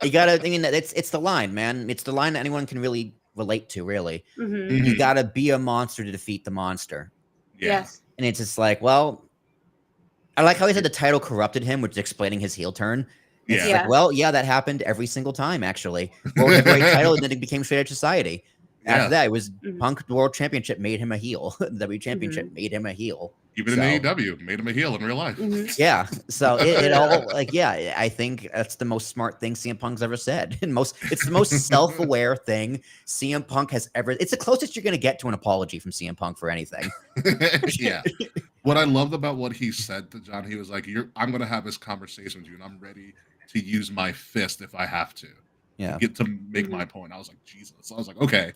You gotta. I mean, it's the line, man. It's the line that anyone can really relate to. Really, Mhm. you gotta be a monster to defeat the monster. Yeah. Yes. And it's just like, well, I like how he said the title corrupted him, which is explaining his heel turn. It's Yeah. like, well, yeah, that happened every single time, actually. World Heavyweight title, and then it became Straight Edge Society. Yeah. After that, it was Mhm. Punk World Championship made him a heel. The W Championship made him a heel. Even So- in AEW, made him a heel in real life. Mhm. Yeah. So it all like, yeah, I think that's the most smart thing CM Punk's ever said. And it's the most self-aware thing CM Punk has ever. It's the closest you're gonna get to an apology from CM Punk for anything. Yeah. What I loved about what he said to John, he was like, I'm gonna have this conversation with you, and I'm ready to use my fist if I have to. Yeah. Get to make my point. I was like, Jesus. I was like, okay,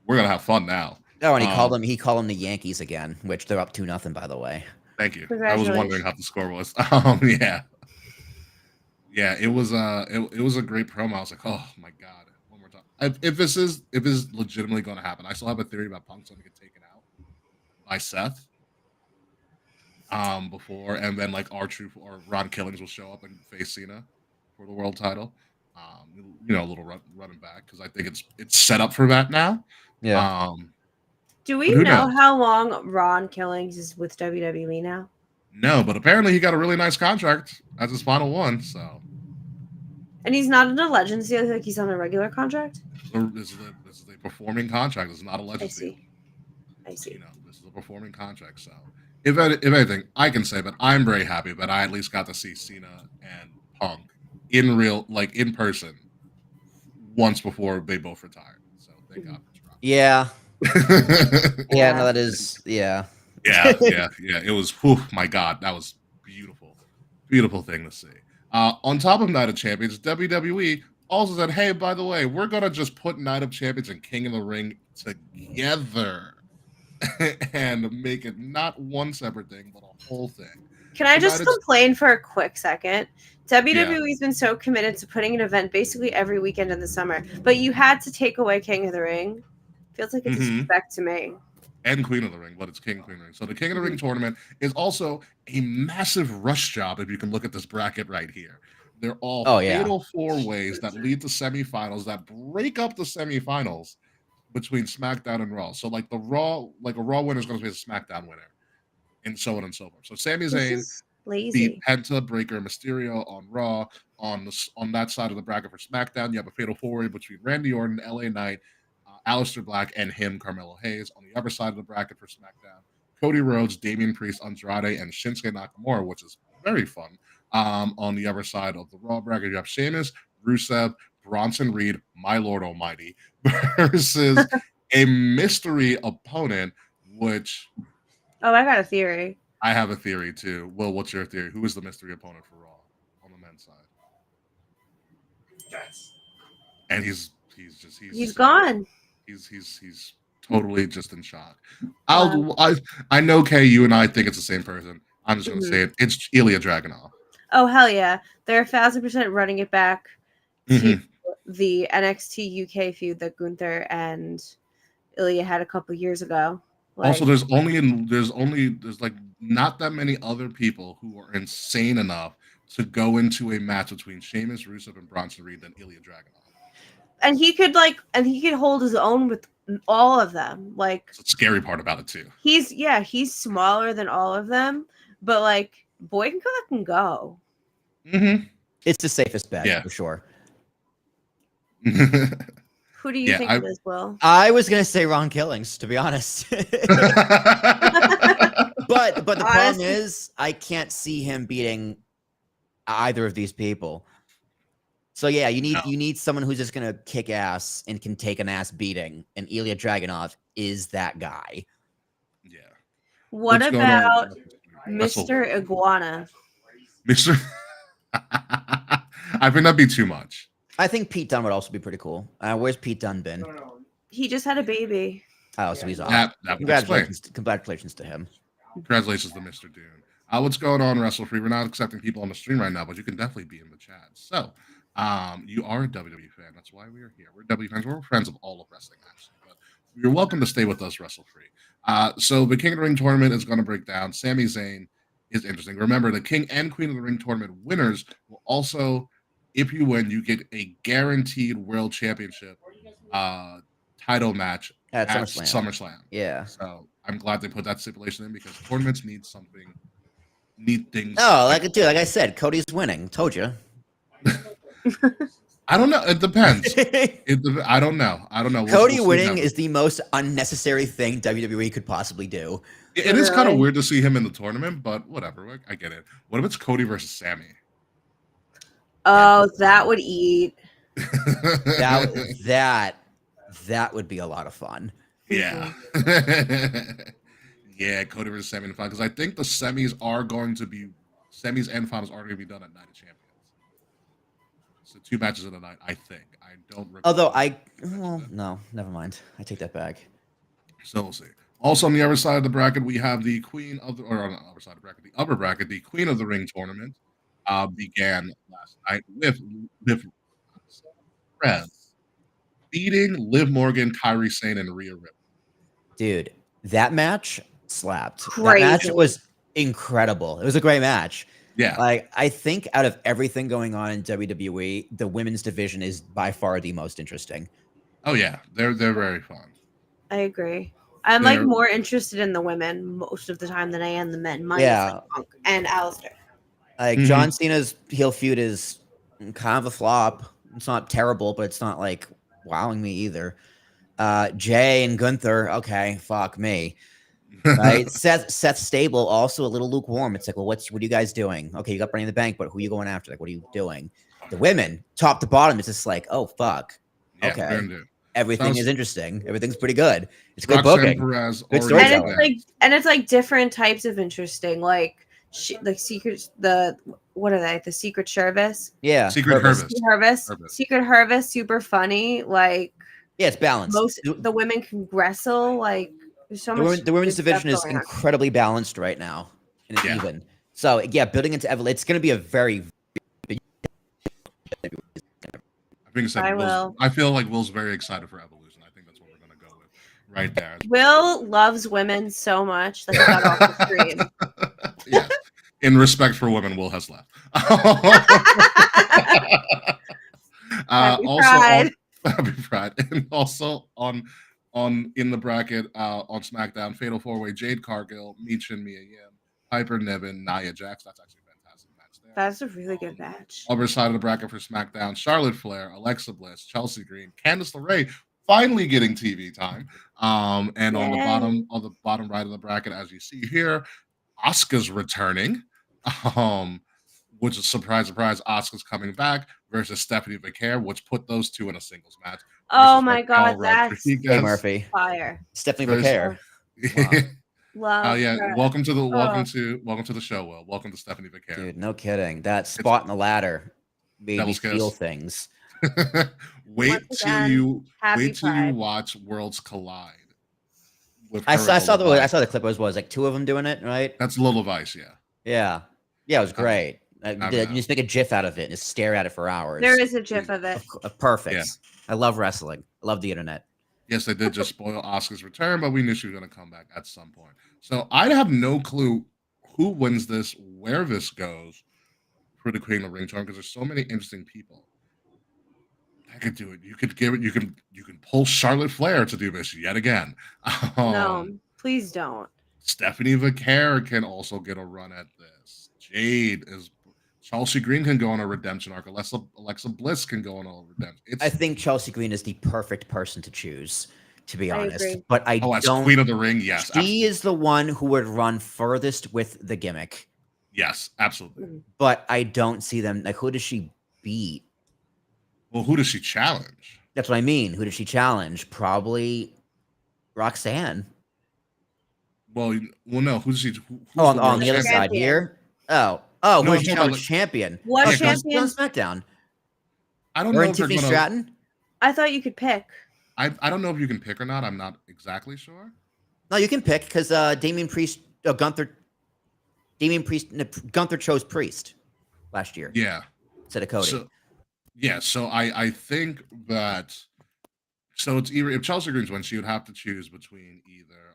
we're gonna have fun now. Oh, and he called them the Yankees again, which they're up 2-0, by the way. Thank you. I was wondering how the score was. Yeah. Yeah, it was a great promo. I was like, oh my God, one more time. If this is legitimately gonna happen, I still have a theory about Punk's gonna get taken out by Seth. Before, and then like R-Truth or Ron Killings will show up and face Cena for the world title. A little running back because I think it's set up for that now. Yeah. Do we But who know knows? how long Ron Killings is with WWE now? No, but apparently he got a really nice contract as his final one. So And he's not in a Legends deal, like he's on a regular contract? this is a performing contract. It's not a I legend deal. see. I see. This is a performing contract. So if anything, I can say that I'm very happy that I at least got to see Cena and Punk in person once before they both retired. So thank God for Rock. Yeah. Yeah. No, that is, yeah. Yeah. It was, whew, my God, that was beautiful thing to see. On top of Night of Champions, WWE also said, hey, by the way, we're gonna just put Night of Champions and King of the Ring together and make it not one separate thing, but a whole thing. Can I just United- complain for a quick second? WWE's been so committed to putting an event basically every weekend in the summer, but you had to take away King of the Ring. Feels like a Mhm. disrespect to me. And Queen of the Ring, but it's King Queen Ring. So the King of the Ring tournament is also a massive rush job. If you can look at this bracket right here, they're all fatal 4-ways that lead to semifinals that break up the semifinals between SmackDown and Raw. So like a Raw winner is going to be a SmackDown winner, and so on and so forth. So Sami This Zayn is lazy. beat Penta, Breaker, Mysterio on Raw. On that side of the bracket for SmackDown, you have a fatal 4-way between Randy Orton, LA Knight, Aleister Black, and him, Carmelo Hayes. On the other side of the bracket for SmackDown, Cody Rhodes, Damian Priest, Andrade, and Shinsuke Nakamura, which is very fun. On the other side of the Raw bracket, you have Sheamus, Rusev, Bronson Reed, my Lord Almighty, versus a mystery opponent, which Oh, I got a theory. I have a theory too. Will, what's your theory? Who is the mystery opponent for Raw on the men's side? And he's gone. He's totally just in shock. I know Kay, you and I think it's the same person. I'm just gonna say it. It's Ilya Dragunov. Oh hell yeah! They're 1,000% running it back to Mhm. the NXT UK feud that Gunther and Ilya had a couple years ago. Also, Like, there's like not that many other people who are insane enough to go into a match between Sheamus, Rusev, and Bronson Reed than Ilya Dragunov. and he could hold his own with all of them. Like, It's the scary part about it too. he's smaller than all of them, but like, boy can come and go. Mm-hmm. It's the safest bet Yeah. for sure. Who do you Yeah, think it is, Will? I was gonna say Ron Killings, to be honest. But the problem Honestly. is I can't see him beating either of these people. So yeah, you need someone who's just gonna kick ass and can take an ass beating, and Ilya Dragunov is that guy. Yeah. What What's going on? about Wrestle. Mr. Iguana? Mr. I think that'd be too much. I think Pete Dunne would also be pretty cool. Where's Pete Dunne been? He just had a baby. Oh, so he's off. That would explain. Congratulations to him. Congratulations to Mr. Dune. What's going on, Wrestle Free? We're not accepting people on the stream right now, but you can definitely be in the chat. So, you are a WWE fan. That's why we are here. We're WWE fans. We're friends of all of wrestling, actually. But you're welcome to stay with us, Wrestle Free. So the King of the Ring tournament is going to break down. Sami Zayn is interesting. Remember, the King and Queen of the Ring tournament winners will also, if you win, you get a guaranteed World Championship title match At at SummerSlam. SummerSlam. Yeah. So I'm glad they put that stipulation in because tournaments need things. Oh, like I said, Cody's winning. Told you. I don't know. It depends. I don't know. Cody winning is the most unnecessary thing WWE could possibly do. It is kind of weird to see him in the tournament, but whatever. I get it. What if it's Cody versus Sammy? Oh, that would eat. That would be a lot of fun. Yeah. Yeah, Cody versus Sammy in the final. Because I think the semis and finals are going to be done at Night of Champions. So 2 matches in a night, I think. I don't recall. Although no, never mind. I take that back. So we'll see. Also on the other side of the bracket, we have the Queen of the, or on the other side of the bracket, the upper bracket, the Queen of the Ring tournament began last night with Perez beating Liv Morgan, Kairi Sane, and Rhea Ripley. Dude, that match slapped. Crazy. That match was incredible. It was a great match. Yeah. Like, I think out of everything going on in WWE, the women's division is by far the most interesting. Oh yeah, they're very fun. I agree. I'm like more interested in the women most of the time than I am the men. Minus like Punk and Alistair. Like John Cena's heel feud is kind of a flop. It's not terrible, but it's not like wowing me either. Jay and Gunther, okay, fuck me. Right? Seth Stable, also a little lukewarm. It's like, well, what are you guys doing? Okay, you got Money in the Bank, but who are you going after? Like, what are you doing? The women, top to bottom, it's just like, oh fuck. Yeah, okay. Everything is interesing. Everything's pretty good. It's good Roxanne booking. Perez Good already and it's like different types of interesting, like secret. What are they? The Secret Service. Yeah, Secret Service. Secret Service. Super funny. Like yeah, it's balanced. The women can wrestle. Like there's so much. The women's division is incredibly balanced right now, and it's even. So yeah, building into Evolution, it's going to be a very. I feel like Will's very excited for Evolution. I think that's what we're going to go with right there. Will loves women so much that he got off the screen. Yes. In respect for women, Will has left. Happy Pride. And also on in the bracket on SmackDown, Fatal 4-Way, Jade Cargill, Michin, Mia Yim, Piper Niven, Nia Jax. That's actually a fantastic match there. That's a really good match. Other side of the bracket for SmackDown, Charlotte Flair, Alexa Bliss, Chelsea Green, Candice LeRae finally getting TV time. And on the bottom right of the bracket, as you see here, Asuka's returning. Which is surprise, Asuka's coming back versus Stephanie McCare, which put those two in a singles match. Oh my god, that's Murphy. Fire. Stephanie McCare. Wow. Love yeah, welcome to the show, Will. Welcome to Stephanie McCare. Dude, no kidding. That spot in the ladder made me feel things. wait till you watch Worlds Collide. I saw the clip. It was like 2 of them doing it, right? That's Little Vice, yeah. Yeah, it was great. You just make a GIF out of it and just stare at it for hours. There is a GIF of it. Perfect. Yeah. I love wrestling. I love the internet. Yes, they did just spoil Asuka's return, but we knew she was going to come back at some point. So I have no clue who wins this, where this goes for the Queen of the Ring tournament, because there's so many interesting people. I could do it. You could give it. You can pull Charlotte Flair to do this yet again. No, please don't. Stephanie Vaquer can also get a run at this. Jade is. Chelsea Green can go on a redemption arc. Alexa Bliss can go on a redemption. I think Chelsea Green is the perfect person to choose, to be I honest. agree. But I as don't. Queen of the Ring, yes, She is the one who would run furthest with the gimmick. yes, absolutely. But I don't see them. Like, who does she beat? Well, who does she challenge? That's what I mean. Who does she challenge? Probably Roxanne. Well, no. Who's she? Who's On the other world side champion? here. Oh, No, who's I'm she talking challenge? about, Champion? What She's on champion? SmackDown. I don't Or know in if they're Tiffany gonna. Stratton? I thought you could pick. I don't know if you can pick or not. I'm not exactly sure. No, you can pick because Gunther chose Priest last year Yeah. instead of Cody. So, yeah. So I think that. So it's either if Chelsea Green's wins, she would have to choose between either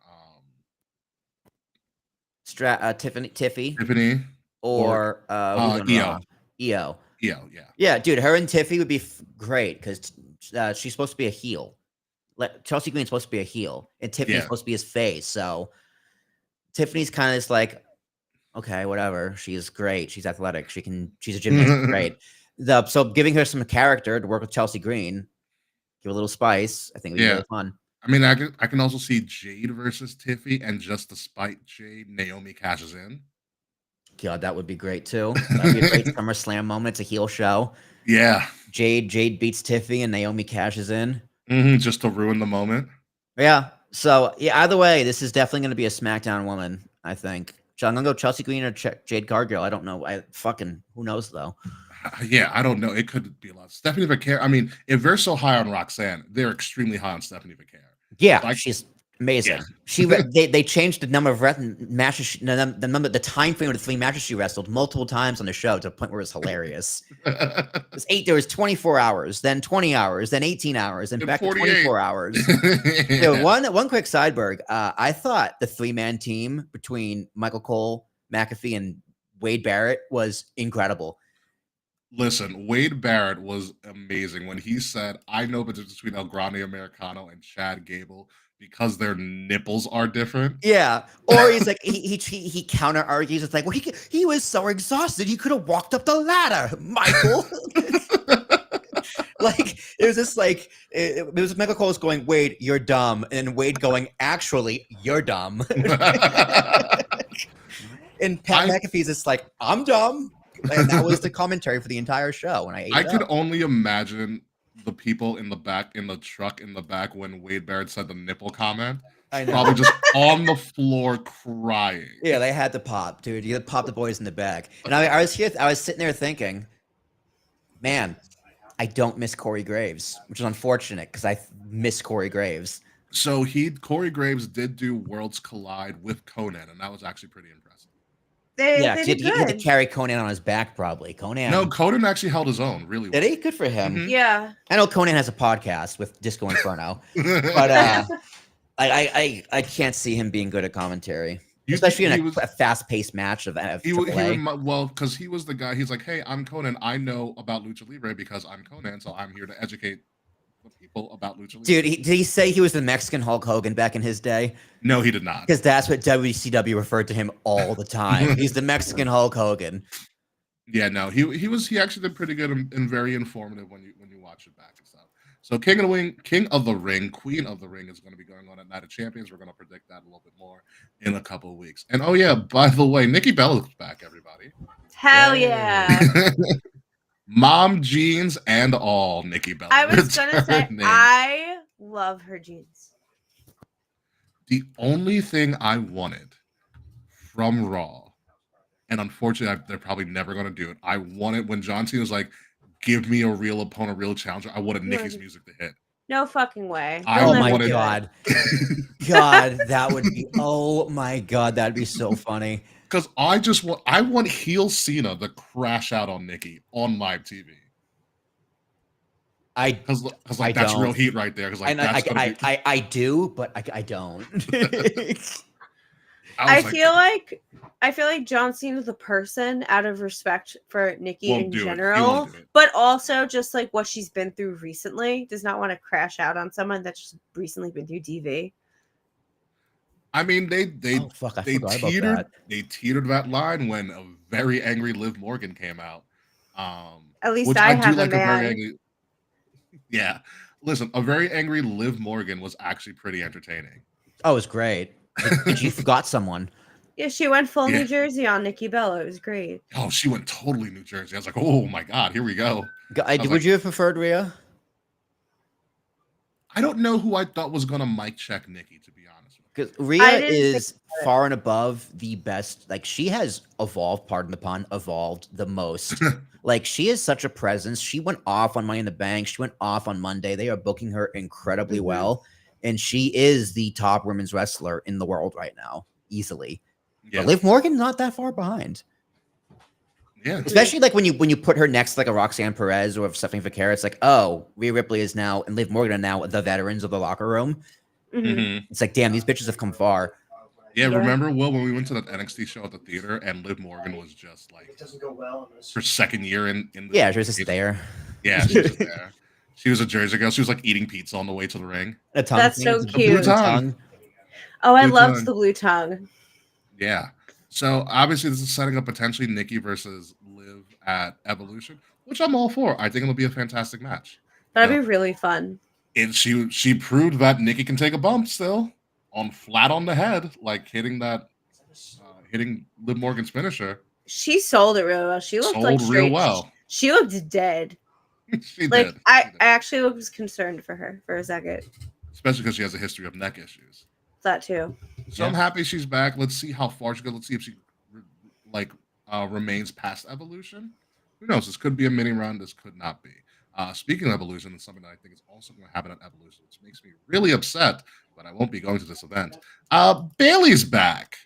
Tiffany or who's on EO. Raw? EO. Yeah. Yeah, dude, her and Tiffy would be great because she's supposed to be a heel. Chelsea Green's supposed to be a heel, and Tiffany's supposed to be his face. So Tiffany's kind of just like, okay, whatever. She's great. She's athletic. She's a gymnast. Great. So giving her some character to work with Chelsea Green, give a little spice. I think would be really fun. I mean, I can also see Jade versus Tiffy, and just to spite Jade, Naomi cashes in. God, that would be great too. That'd be a great SummerSlam moment. It's a heel show. Yeah. Jade beats Tiffy, and Naomi cashes in. Just to ruin the moment. Yeah. So yeah, either way, this is definitely going to be a SmackDown woman. I think. So I'm gonna go Chelsea Green or Jade Cargill. I don't know. Who knows though. Yeah, I don't know. It could be a lot. Stephanie Vaquer. I mean, if they're so high on Roxanne, they're extremely high on Stephanie Vaquer. Yeah, she's amazing. Yeah. They changed the number of matches, the time frame of the 3 matches she wrestled multiple times on the show to the point where it was hilarious. There was 24 hours, then 20 hours, then 18 hours, then back 48. To 24 hours. Dude, one quick sideberg. I thought the 3-man team between Michael Cole, McAfee, and Wade Barrett was incredible. Listen, Wade Barrett was amazing when he said, I know the difference between El Grande Americano and Chad Gable because their nipples are different. Yeah. Or he's like, he counter argues. It's like, well, he was so exhausted. He could have walked up the ladder, Michael. Like, it was just like, it was Michael Cole's going, Wade, you're dumb. And Wade going, actually, you're dumb. And Pat McAfee's just like, I'm dumb. And that was the commentary for the entire show. And I could only imagine the people in the back, in the truck in the back, when Wade Barrett said the nipple comment. I know. Probably just on the floor crying. Yeah, they had to pop, dude. You had to pop the boys in the back. And I was sitting there thinking, man, I don't miss Corey Graves, which is unfortunate because I miss Corey Graves. So Corey Graves did do Worlds Collide with Conan, and that was actually pretty impressive. They He did had to carry Conan on his back, probably. No, Conan actually held his own really well. Did he? Good for him. Mhm. Yeah. I know Conan has a podcast with Disco Inferno, but I can't see him being good at commentary, especially in a fast-paced match of AAA. Well, because he was the guy. He's like, hey, I'm Conan. I know about Lucha Libre because I'm Conan, so I'm here to educate the people about Lucha Libre. Dude, did he say he was the Mexican Hulk Hogan back in his day? No, he did not. Because that's what WCW referred to him all the time. He's the Mexican Hulk Hogan. Yeah, no, he actually did pretty good and very informative when you watch it back and stuff. So King of the Ring, Queen of the Ring is going to be going on at Night of Champions. We're going to predict that a little bit more in a couple of weeks. And oh yeah, by the way, Nikki Bella's back, everybody. Hell yeah. Mom jeans and all, Nikki Bella. I was gonna say I love her jeans. The only thing I wanted from Raw, and unfortunately they're probably never going to do it. I wanted when John Cena was like, "Give me a real opponent, real challenger." I wanted Nikki's music to hit. No fucking way. Oh my god, God, that would be. Oh my god, that'd be so funny. Because I want heel Cena to crash out on Nikki on live TV. Because I that's real don't. heat right there. Because like And that's gonna be. I do, but I don't. I was I feel like John Cena the person, out of respect for Nikki won't in do it. He won't general, do it. but also just like what she's been through recently, does not want to crash out on someone that's just recently been through DV. I mean, they Oh fuck, I forgot about that. They teetered that line when a very angry Liv Morgan came out. At least Which I do have a like a very man. angry. Yeah, listen, a very angry Liv Morgan was actually pretty entertaining. Oh, it was great. Did you forgot someone? Yeah, she went full Yeah. New Jersey on Nikki Bella. It was great. Oh, she went totally New Jersey. I was like, oh my god, here we go. Would like- you have preferred Rhea? I don't know who I thought was gonna mic check Nikki, to be honest with you. Because Rhea didn't is far and above the best. Like she has evolved, pardon the pun, evolved the most. Like she is such a presence. She went off on Money in the Bank. She went off on Monday. They are booking her incredibly Mhm. well, and she is the top women's wrestler in the world right now, easily. Yeah, But Liv Morgan not that far behind. yeah. Especially like when you put her next to like a Roxanne Perez or Stephanie Vaquera, it's like, oh, Rhea Ripley is now and Liv Morgan are now the veterans of the locker room. Mhm. Mhm. It's like, damn, these bitches have come far. Yeah, Yeah. remember Will when we went to that NXT show at the theater and Liv Morgan was just like her second year in the Yeah, she was just there. Yeah, she was just there. She was a Jersey girl. She was like eating pizza on the way to the ring. A tongue That's thing, so it's a cute. Blue tongue. Oh, I Blue loved tongue. the blue tongue. Yeah. So obviously this is setting up potentially Nikki versus Liv at Evolution, which I'm all for. I think it'll be a fantastic match. That'd Yeah. be really fun. And she proved that Nikki can take a bump still on flat on the head, like hitting Liv Morgan's finisher. She sold it really well. She looked Sold like real straight. well. She looked dead. She Like did. I She did. actually was concerned for her for a second. Especially because she has a history of neck issues. That too. So I'm happy she's back. Let's see how far she goes. Let's see if she remains past Evolution. Who knows? This could be a mini run. This could not be. Speaking of Evolution, it's something that I think is also going to happen at Evolution, which makes me really upset, but I won't be going to this event. Bailey's back.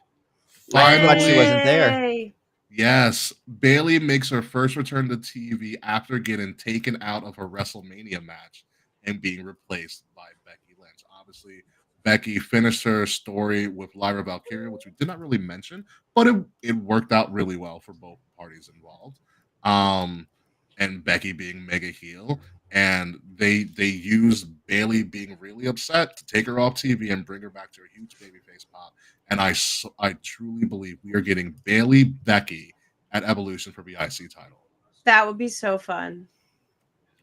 I thought she wasn't there. Yay. Yes, Bailey makes her first return to TV after getting taken out of her WrestleMania match and being replaced by Becky Lynch. Obviously, Becky finished her story with Lyra Valkyria, which we did not really mention, but it worked out really well for both parties involved. And Becky being mega heel, and they used Bailey being really upset to take her off TV and bring her back to a huge babyface pop. And I truly believe we are getting Bailey Becky at Evolution for the IC title. That would be so fun.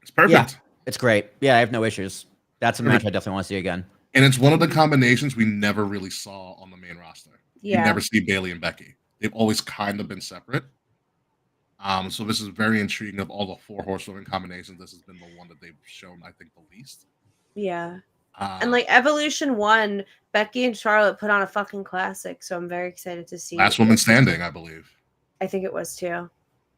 It's perfect. Yeah, it's great. Yeah, I have no issues. That's a match I definitely want to see again. And it's one of the combinations we never really saw on the main roster. Yeah. You never see Bailey and Becky. They've always kind of been separate. So this is very intriguing. Of all the 4 horsewomen combinations, this has been the one that they've shown, I think, the least. Yeah. And like Evolution 1, Becky and Charlotte put on a fucking classic, so I'm very excited to see. Last Woman Standing, I believe. I think it was too.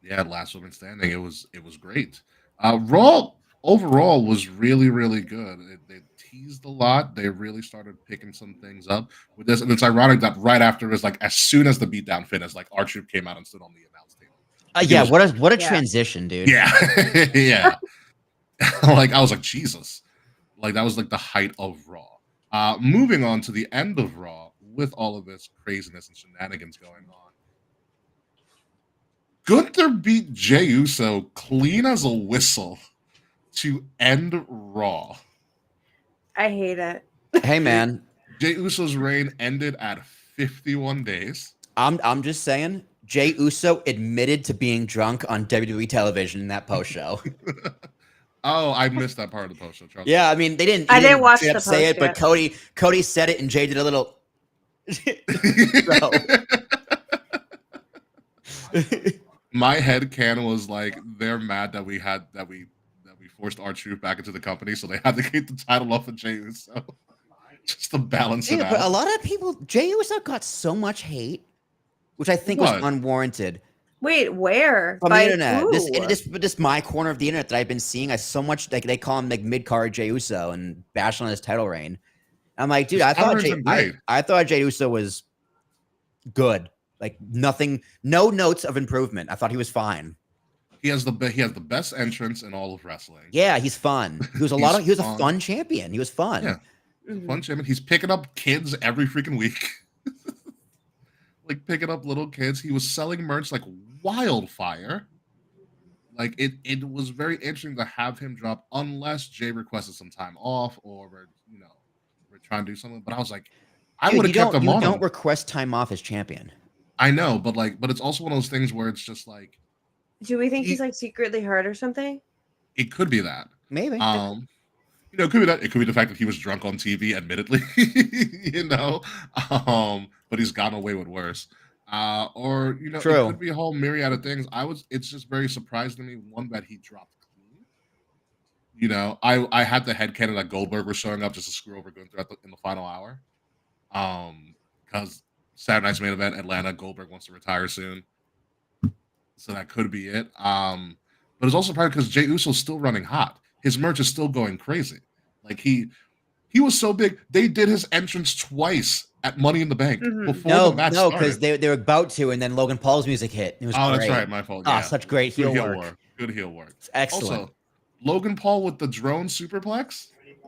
Yeah, Last Woman Standing. It was great. Raw overall was really, really good. They teased a lot. They really started picking some things up with this, and it's ironic that right after is like as soon as the beatdown finished, like R-Truth came out and stood on the announce table. Yeah, what a Yeah. transition, dude. Yeah, yeah. Like I was like Jesus. Like that was like the height of Raw. Moving on to the end of Raw with all of this craziness and shenanigans going on. Gunther beat Jey Uso clean as a whistle to end Raw. I hate it. Hey man, Jey Uso's reign ended at 51 days. I'm just saying, Jey Uso admitted to being drunk on WWE television in that post show. Oh, I missed that part of the post show. Yeah, I mean they didn't. I he didn't watch straight the up say it, post but yet. Cody said it, and Jay did a little. Bro. My head canon was like they're mad that we forced R-Truth back into the company, so they had to get the title off of Jey Uso just to balance it Yeah, out. but a lot of people, Jey Uso got so much hate, which I think was What? unwarranted Wait, where? from By the internet. who? This my corner of the internet that I've been seeing. I so much like they call him like mid card Jey Uso and bash on his title reign. I'm like, dude, His I thought title reign's been great. I thought Jey Uso was good. Like nothing, no notes of improvement. I thought he was fine. He has the best entrance in all of wrestling. Yeah, he's fun. He was he was a fun champion. He was fun. Yeah, he's a fun champion. He's picking up kids every freaking week. Like picking up little kids. He was selling merch like wildfire. Like it was very interesting to have him drop, unless Jay requested some time off or we're trying to do something. But I was like, I Dude, would have kept him on. You don't request time off as champion. I know, but it's also one of those things where it's just like, do we think he's like secretly hurt or something? It could be that. Maybe. It could be that. It could be the fact that he was drunk on TV, admittedly, but he's gotten away with worse. Or it could be a whole myriad of things. It's just very surprising to me, one, that he dropped clean. I had the headcanon that Goldberg was showing up just to screw over Gunther in the final hour. Because Saturday night's main event, Atlanta, Goldberg wants to retire soon. So that could be it. But it's also probably because Jey Uso's still running hot. His merch is still going crazy. Like he was so big, they did his entrance twice at Money in the Bank before the match started. No, because they were about to, and then Logan Paul's music hit. It was great. That's right, my fault. Yeah. Such great heel work. Good heel work. It's excellent. Also, Logan Paul with the drone superplex.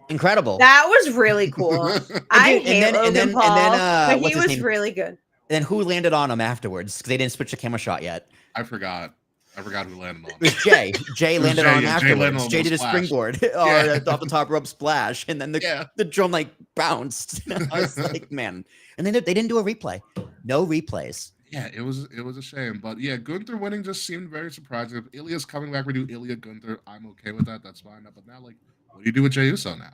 Incredible. That was really cool. I hate Logan Paul, but he was really good. And then who landed on him afterwards? Because they didn't switch the camera shot yet. I forgot who landed on him. It was Jay. Jay landed on him afterwards. Jay did a springboard off the top rope splash, and then the drone like bounced. I was like, man. And then they didn't do a replay. No replays. Yeah, it was a shame. But yeah, Gunther winning just seemed very surprising. If Ilya's coming back, we do Ilya Gunther. I'm okay with that. That's fine. But now, like, what do you do with Jey Uso now?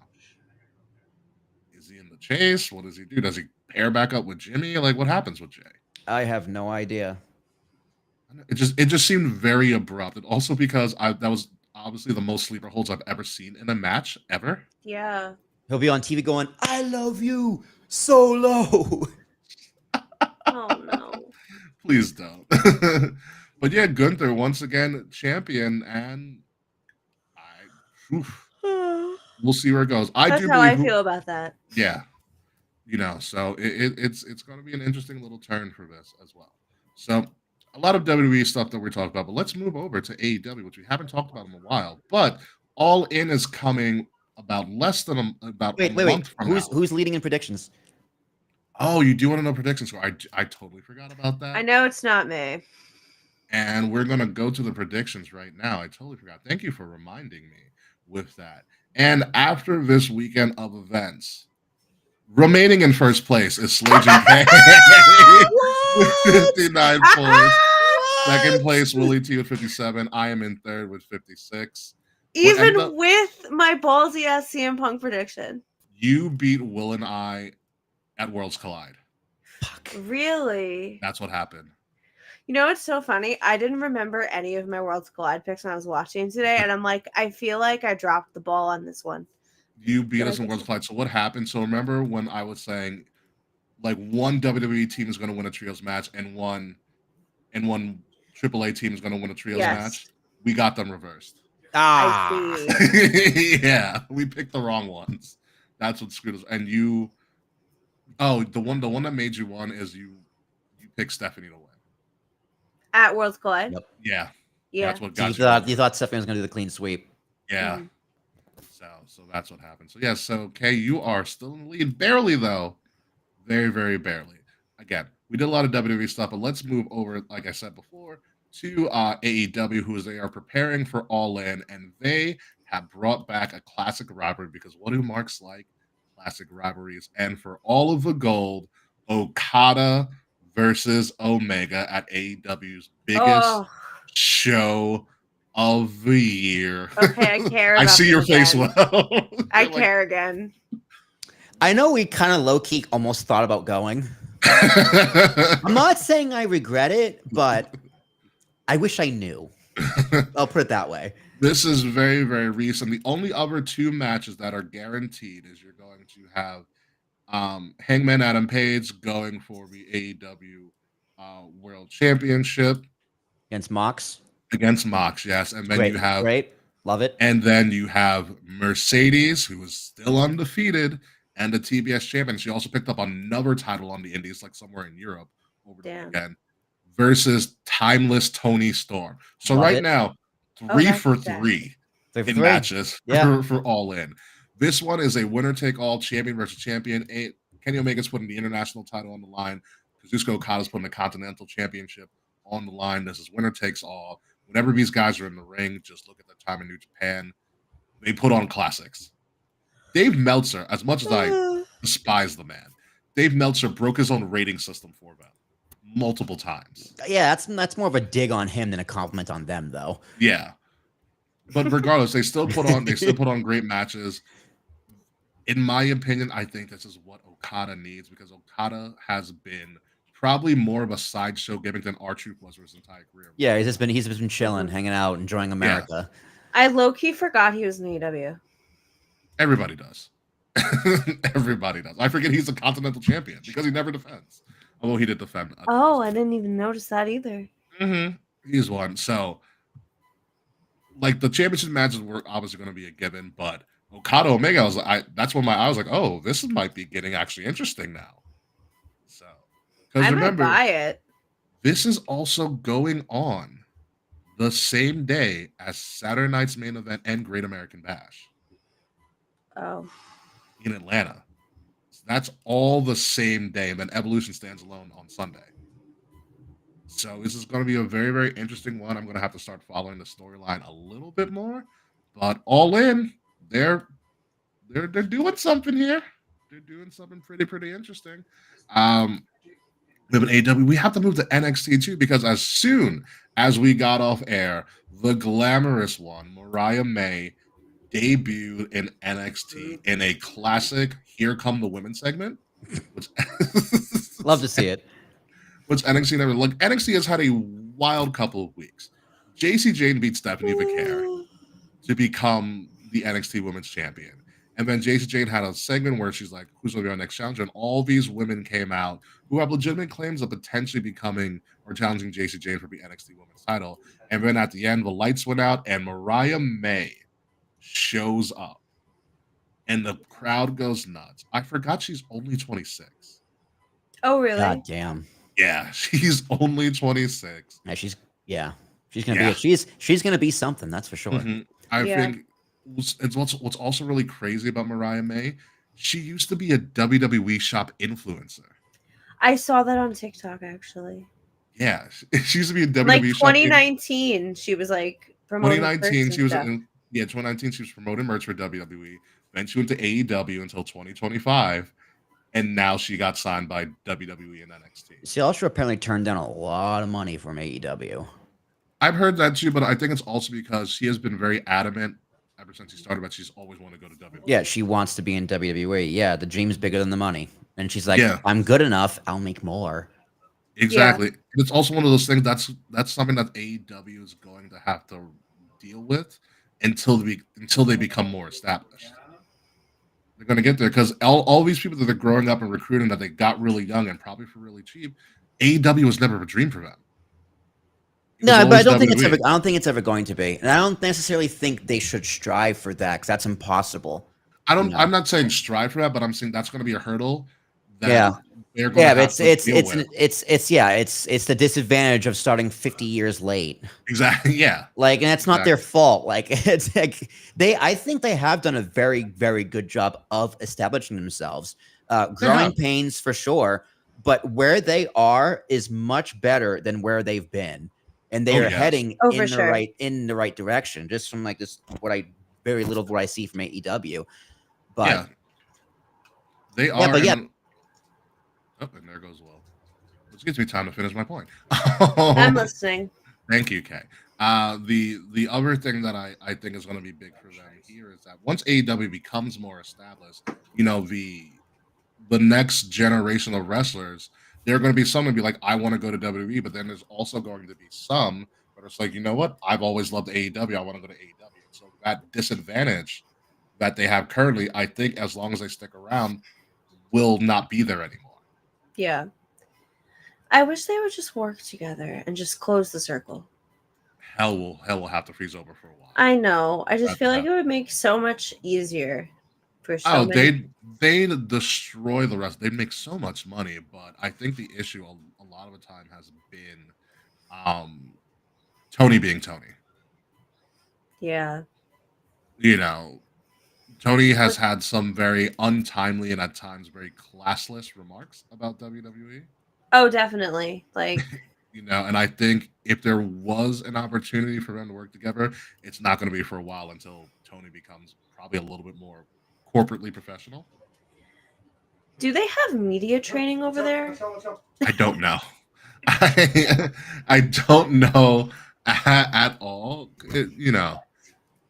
Is he in the chase? What does he do? Does he pair back up with Jimmy? Like, what happens with Jay? I have no idea. It just seemed very abrupt. And also because that was obviously the most sleeper holds I've ever seen in a match ever. Yeah. He'll be on TV going, "I love you, Solo." Oh no. Please don't. But yeah, Gunther once again champion, and we'll see where it goes. That's how I feel about that. Yeah, so it's going to be an interesting little turn for this as well. So a lot of WWE stuff that we're talking about, but let's move over to AEW, which we haven't talked about in a while. But All In is coming about less than a month from now. Who's leading in predictions? Oh, you do want to know predictions? I totally forgot about that. I know it's not me. And we're going to go to the predictions right now. I totally forgot. Thank you for reminding me with that. And after this weekend of events, remaining in first place is Slaging K with 59 points. Second place, Willie T with 57. I am in third with 56. Even with my ballsy ass CM Punk prediction. You beat Will and I at Worlds Collide. Fuck. Really? That's what happened. You know, it's so funny. I didn't remember any of my Worlds Collide picks when I was watching today, and I'm like, I feel like I dropped the ball on this one. You beat us in Worlds Collide. So what happened? So remember when I was saying, like, one WWE team is going to win a trios match, and one AAA team is going to win a trios match? We got them reversed. I see. Yeah, we picked the wrong ones. That's what screwed us. And the one that made you won is you picked Stephanie to win. At Worlds Collide? Yep. Yeah. Yeah. That's what got you thought Stephanie was going to do the clean sweep. Yeah. Mm-hmm. So that's what happened. So yeah, so Kay, you are still in the lead. Barely though. Very, very barely. Again, we did a lot of WWE stuff, but let's move over, like I said before, to AEW, they are preparing for All In, and they have brought back a classic rivalry, because what do marks like? Classic rivalries. And for all of the gold, Okada versus Omega at AEW's biggest show of the year. Okay, I care. I see your face well. I care again. I know we kind of low-key almost thought about going. I'm not saying I regret it, but I wish I knew. I'll put it that way. This is very, very recent. The only other two matches that are guaranteed is you're going to have Hangman Adam Page going for the AEW World Championship against Mox. Against Mox, yes. And then you have love it. And then you have Mercedes, who is still undefeated, and the TBS champion. She also picked up another title on the Indies, like somewhere in Europe over the weekend, versus Timeless Tony Storm. So now, three that's for sad. three Three for in three. matches Yeah. for All In. This one is a winner take all, champion versus champion. Kenny Omega's putting the international title on the line. Kazuchika Okada's putting the Continental Championship on the line. This is winner takes all. Whenever these guys are in the ring, just look at the time in New Japan. They put on classics. Dave Meltzer, as much as I despise the man, Dave Meltzer broke his own rating system for them multiple times. Yeah, that's more of a dig on him than a compliment on them, though. Yeah. But regardless, they still put on great matches. In my opinion, I think this is what Okada needs, because Okada has been probably more of a sideshow gimmick than R-Truth was for his entire career. Yeah, he's just been chilling, hanging out, enjoying America. I low-key forgot he was in AEW. Everybody does. Everybody does. I forget he's a Continental Champion because he never defends. Although he did defend. Oh, I didn't even notice that either. He's one. So, like, the championship matches were obviously going to be a given, but Okada Omega, that's when I was like, oh, this might be getting actually interesting now. So, because remember, might buy it. This is also going on the same day as Saturday night's main event and Great American Bash. Oh. In Atlanta. So that's all the same day, and then Evolution stands alone on Sunday. So this is going to be a very, very interesting one. I'm going to have to start following the storyline a little bit more, but All In, they're doing something here. They're doing something pretty interesting. We have an AEW. We have to move to NXT too, because as soon as we got off air, the glamorous one, Mariah May, debuted in NXT in a classic "Here Come the Women" segment, which love to see it. Which NXT never looked. NXT has had a wild couple of weeks. JC Jane beat Stephanie Vaquer to become the NXT Women's Champion, and then JC Jane had a segment where she's like, "Who's going to be our next challenger?" And all these women came out who have legitimate claims of potentially becoming or challenging JC Jane for the NXT Women's title. And then at the end, the lights went out, and Mariah May shows up and the crowd goes nuts. I forgot she's only 26. Oh, really? God damn. Yeah, she's only 26. Yeah, she's gonna be something, that's for sure. I think it's what's also really crazy about Mariah May. She used to be a WWE shop influencer. I saw that on TikTok actually. Yeah, she used to be a WWE like shop 2019. She was like promoting 2019. She was stuff. 2019. She was promoting merch for WWE. Then she went to AEW until 2025, and now she got signed by WWE and NXT. She also apparently turned down a lot of money from AEW. I've heard that too, but I think it's also because she has been very adamant ever since she started, but she's always wanted to go to WWE. Yeah, she wants to be in WWE. Yeah, the dream's bigger than the money. And she's like, Yeah. I'm good enough, I'll make more. Exactly. Yeah. It's also one of those things that's something that AEW is going to have to deal with until they become more established. They're going to get there because all these people that they're growing up and recruiting that they got really young and probably for really cheap, AEW was never a dream for them. No, but I don't think it's ever going to be, and I don't necessarily think they should strive for that because that's impossible. I'm not saying strive for that, but I'm saying that's going to be a hurdle. It's the disadvantage of starting 50 years late. Exactly. Yeah. Like, and it's not their fault. Like, it's like I think they have done a very, very good job of establishing themselves. Growing pains for sure, but where they are is much better than where they've been. And they are heading in the right direction, just from like this very little of what I see from AEW. But they are. Oh, and there goes Will. Which gives me time to finish my point. I'm listening. Thank you, Kay. The other thing that I think is going to be big for them here is that once AEW becomes more established, the next generation of wrestlers, there are going to be some that be like, I want to go to WWE, but then there's also going to be some that are like, you know what? I've always loved AEW. I want to go to AEW. So that disadvantage that they have currently, I think as long as they stick around, will not be there anymore. Yeah. I wish they would just work together and just close the circle. Hell will have to freeze over for a while. I know. I just feel like it would make so much easier for so many. They destroy the rest. They make so much money, but I think the issue a lot of the time has been Tony being Tony. Yeah. You know, Tony has had some very untimely and at times very classless remarks about WWE. Oh, definitely. Like, And I think if there was an opportunity for them to work together, it's not going to be for a while until Tony becomes probably a little bit more corporately professional. do they have media training over there? I don't know. I don't know at all.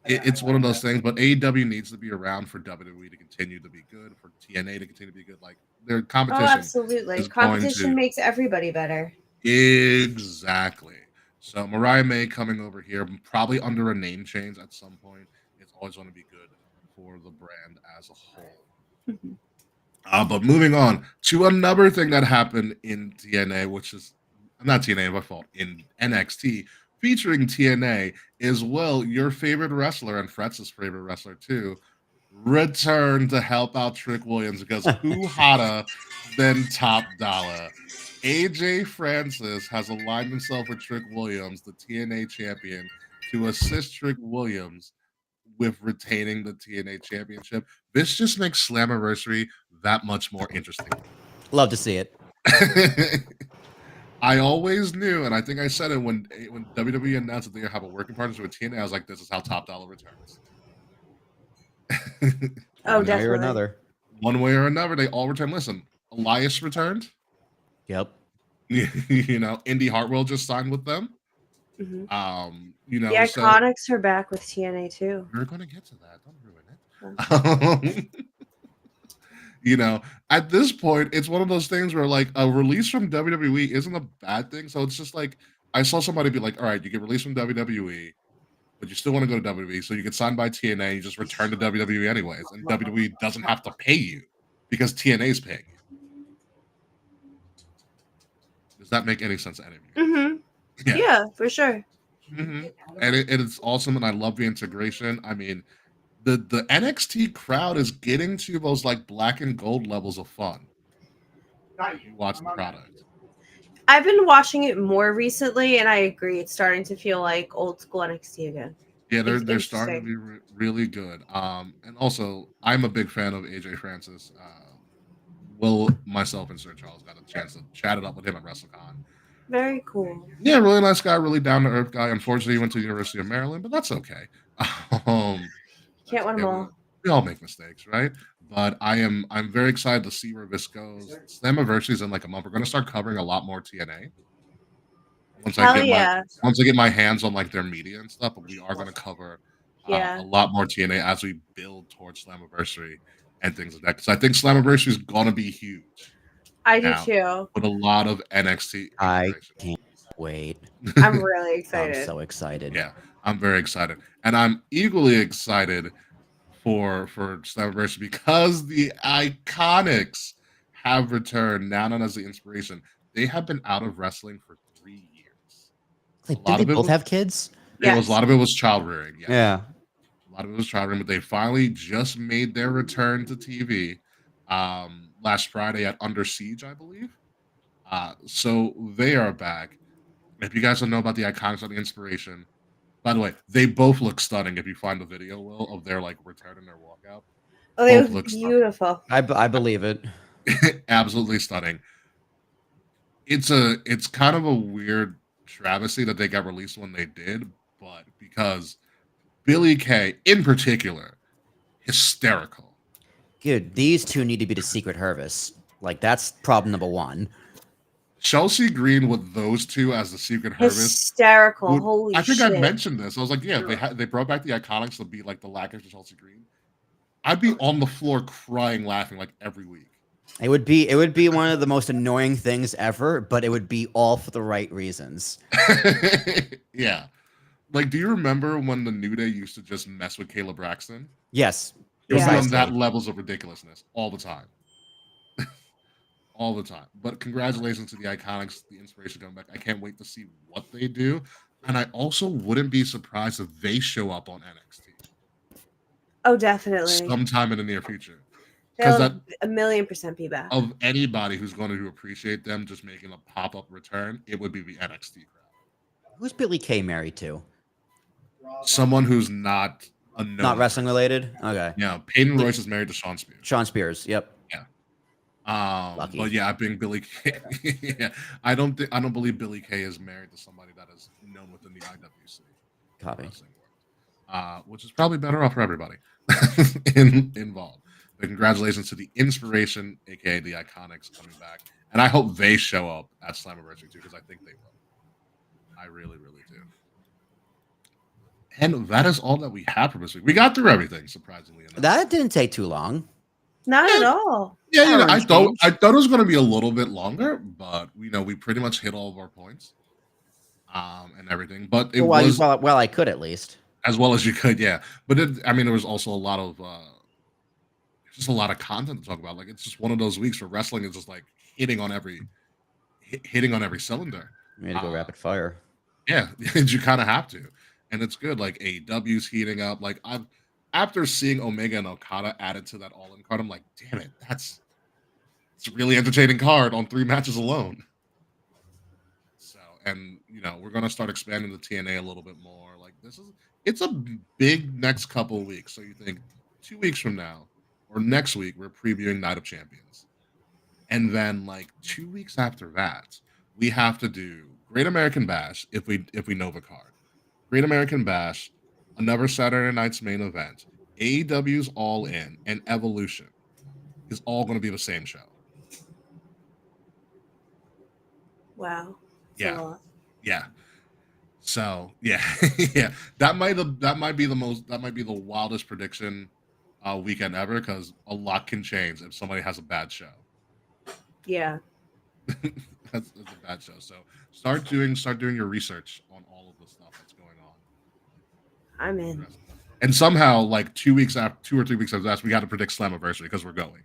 It's one of those things, but AEW needs to be around for WWE to continue to be good, for TNA to continue to be good. Like their Oh, competition absolutely. is going Competition to makes everybody better. exactly. So Mariah May coming over here, probably under a name change at some point, is always going to be good for the brand as a whole. Mhm. But moving on to another thing that happened in TNA, which is not TNA, my fault, in NXT, featuring TNA, is well, your favorite wrestler and Fretz's favorite wrestler too, returned to help out Trick Williams because who hotter than Top Dollar? AJ Francis has aligned himself with Trick Williams, the TNA champion, to assist Trick Williams with retaining the TNA championship. This just makes Slammiversary that much more interesting. Love to see it. I always knew, and I think I said it when WWE announced that they have a working partnership with TNA. I was like, "This is how Top Dollar returns." Oh, One way or definitely. another. One way or another, they all return. Listen, Elias returned. Yep. Indy Hartwell just signed with them. Mhm. The The Iconics are back with TNA too. we're gonna get to that. Don't ruin it. At this point, it's one of those things where like a release from WWE isn't a bad thing. So it's just like I saw somebody be like, all right, you get released from WWE, but you still want to go to WWE, so you get signed by TNA, you just return to WWE anyways, and WWE doesn't have to pay you because TNA is paying you. Does that make any sense to any of you? Mm-hmm. Yeah, for sure. Mm-hmm. And it's awesome, and I love the integration. I mean, the NXT crowd is getting to those like black and gold levels of fun. If you watch the product. I've been watching it more recently, and I agree. It's starting to feel like old school NXT again. Yeah, It's they're starting to interesting. be really good. And also I'm a big fan of AJ Francis. Will myself and Sir Charles got a chance to chat it up with him at WrestleCon. Very cool. Yeah, really nice guy, really down to earth guy. Unfortunately, he went to the University of Maryland, but that's okay. Can't win them all. We all make mistakes, right? But I'm very excited to see where this goes. Slammiversary is in like a month. We're going to start covering a lot more TNA once Hell I get yeah. my hands on like their media and stuff. But we are going to cover Yeah. a lot more TNA as we build towards Slammiversary and things like that. Because I think Slammiversary is going to be huge. I do now, too. With a lot of NXT. I integration. can't wait. I'm really excited. I'm so excited. Yeah, I'm very excited, and I'm equally excited for Slammiversary because the Iconics have returned, now known as the Inspiration. They have been out of wrestling for 3 years. Like, did they both have kids? A lot of it was child rearing. Yes. Yeah. A lot of it was child rearing, but they finally just made their return to TV last Friday at Under Siege, I believe. So they are back. If you guys don't know about the Iconics on the Inspiration, by the way, they both look stunning. If you find the video, Will, of their like return and their walkout, Oh, they both look stunning. beautiful. I believe it. Absolutely stunning. It's kind of a weird travesty that they got released when they did, but because Billy Kay in particular, hysterical. Dude, these two need to be the secret Hervis. Like, that's problem number one. Chelsea Green with those two as the secret Hervis. Hysterical. Holy shit. I think I mentioned this. I was like, yeah, they brought back the Iconics to be like the lackers to Chelsea Green. I'd be on the floor crying, laughing like every week. It would be one of the most annoying things ever, but it would be all for the right reasons. Yeah. Like, do you remember when the New Day used to just mess with Kayla Braxton? Yes. It was on precisely. that levels of ridiculousness all the time. All the time. But congratulations to the Iconics, the Inspiration coming back. I can't wait to see what they do. And I also wouldn't be surprised if they show up on NXT. Oh, definitely. Sometime in the near future. They'll that 1,000,000% be back. Of anybody who's going to appreciate them just making a pop-up return, it would be the NXT crowd. Who's Billy Kay married to? Someone who's not a known Not wrestling related. Okay. Yeah, Peyton Royce is married to Sean Spears. Sean Spears. Yep. Lucky. But yeah, I think Billy Kay. Yeah, I don't believe Billy Kay is married to somebody that is known within the IWC. Copy. Wrestling world, which is probably better off for everybody involved. But congratulations to the Inspiration, aka the Iconics, coming back, and I hope they show up at Slammiversary too, because I think they will. I really, really do. And that is all that we have for this week. We got through everything, surprisingly enough. That didn't take too long. Not at all. Yeah, you know, I Orange thought it was going to be a little bit longer, but we pretty much hit all of our points, and everything. But it was well, I could at least as well as you could, yeah. But there was also a lot of just a lot of content to talk about. Like, it's just one of those weeks where wrestling is just like hitting on every cylinder. we had to go rapid fire. Yeah, you kind of have to, and it's good. Like AEW's heating up. Like after seeing Omega and Okada added to that All-In card, I'm like, damn it, it's a really entertaining card on 3 matches alone. So, and we're gonna start expanding the TNA a little bit more. Like it's a big next couple of weeks. So you think 2 weeks from now or next week we're previewing Night of Champions, and then like 2 weeks after that we have to do Great American Bash if we Nova card. Great American Bash, another Saturday night's main event, AEW's All In, and Evolution is all going to be the same show. Wow. Yeah. Yeah. So yeah, yeah. That might be the wildest prediction weekend ever, because a lot can change if somebody has a bad show. Yeah. That's a bad show. So start doing your research on all of the stuff that's going on. I'm in. And somehow, like 2 or 3 weeks after that, we got to predict Slammiversary because we're going.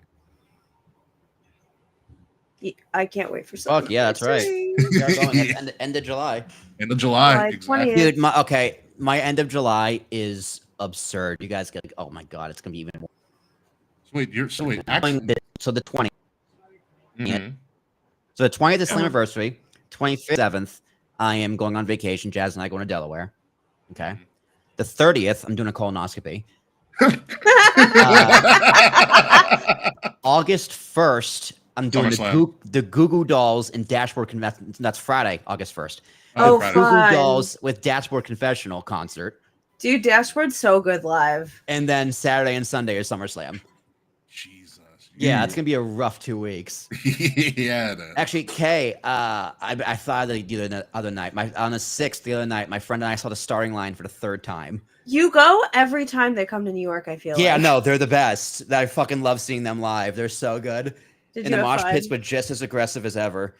I can't wait for Fuck Slammiversary. yeah, that's right. We are going at end of July. End of July, July exactly. 20th. Dude, my end of July is absurd. You guys get like, oh my god, it's gonna be even more. Actually, So the 20th. mhm. So the 20th is Slammiversary. 25th, 7th, I am going on vacation. Jazz and I going to Delaware. Okay. The 30th, I'm doing a colonoscopy. August 1st, I'm doing the Goo Goo Dolls and Dashboard Convention. That's Friday, August 1st. Oh, Friday. Goo Goo fun. Dolls with Dashboard Confessional concert. Dude, Dashboard's so good live. And then Saturday and Sunday is SummerSlam. Jesus. Yeah, it's gonna be a rough 2 weeks. Yeah. Actually, Kay, I thought that the other night, on the 6th, the other night, my friend and I saw the starting line for the 3rd time. You go every time they come to New York, I feel Yeah, like. no, they're the best. I fucking love seeing them live. They're so good. Did And you the have mosh fun? pits were just as aggressive as ever.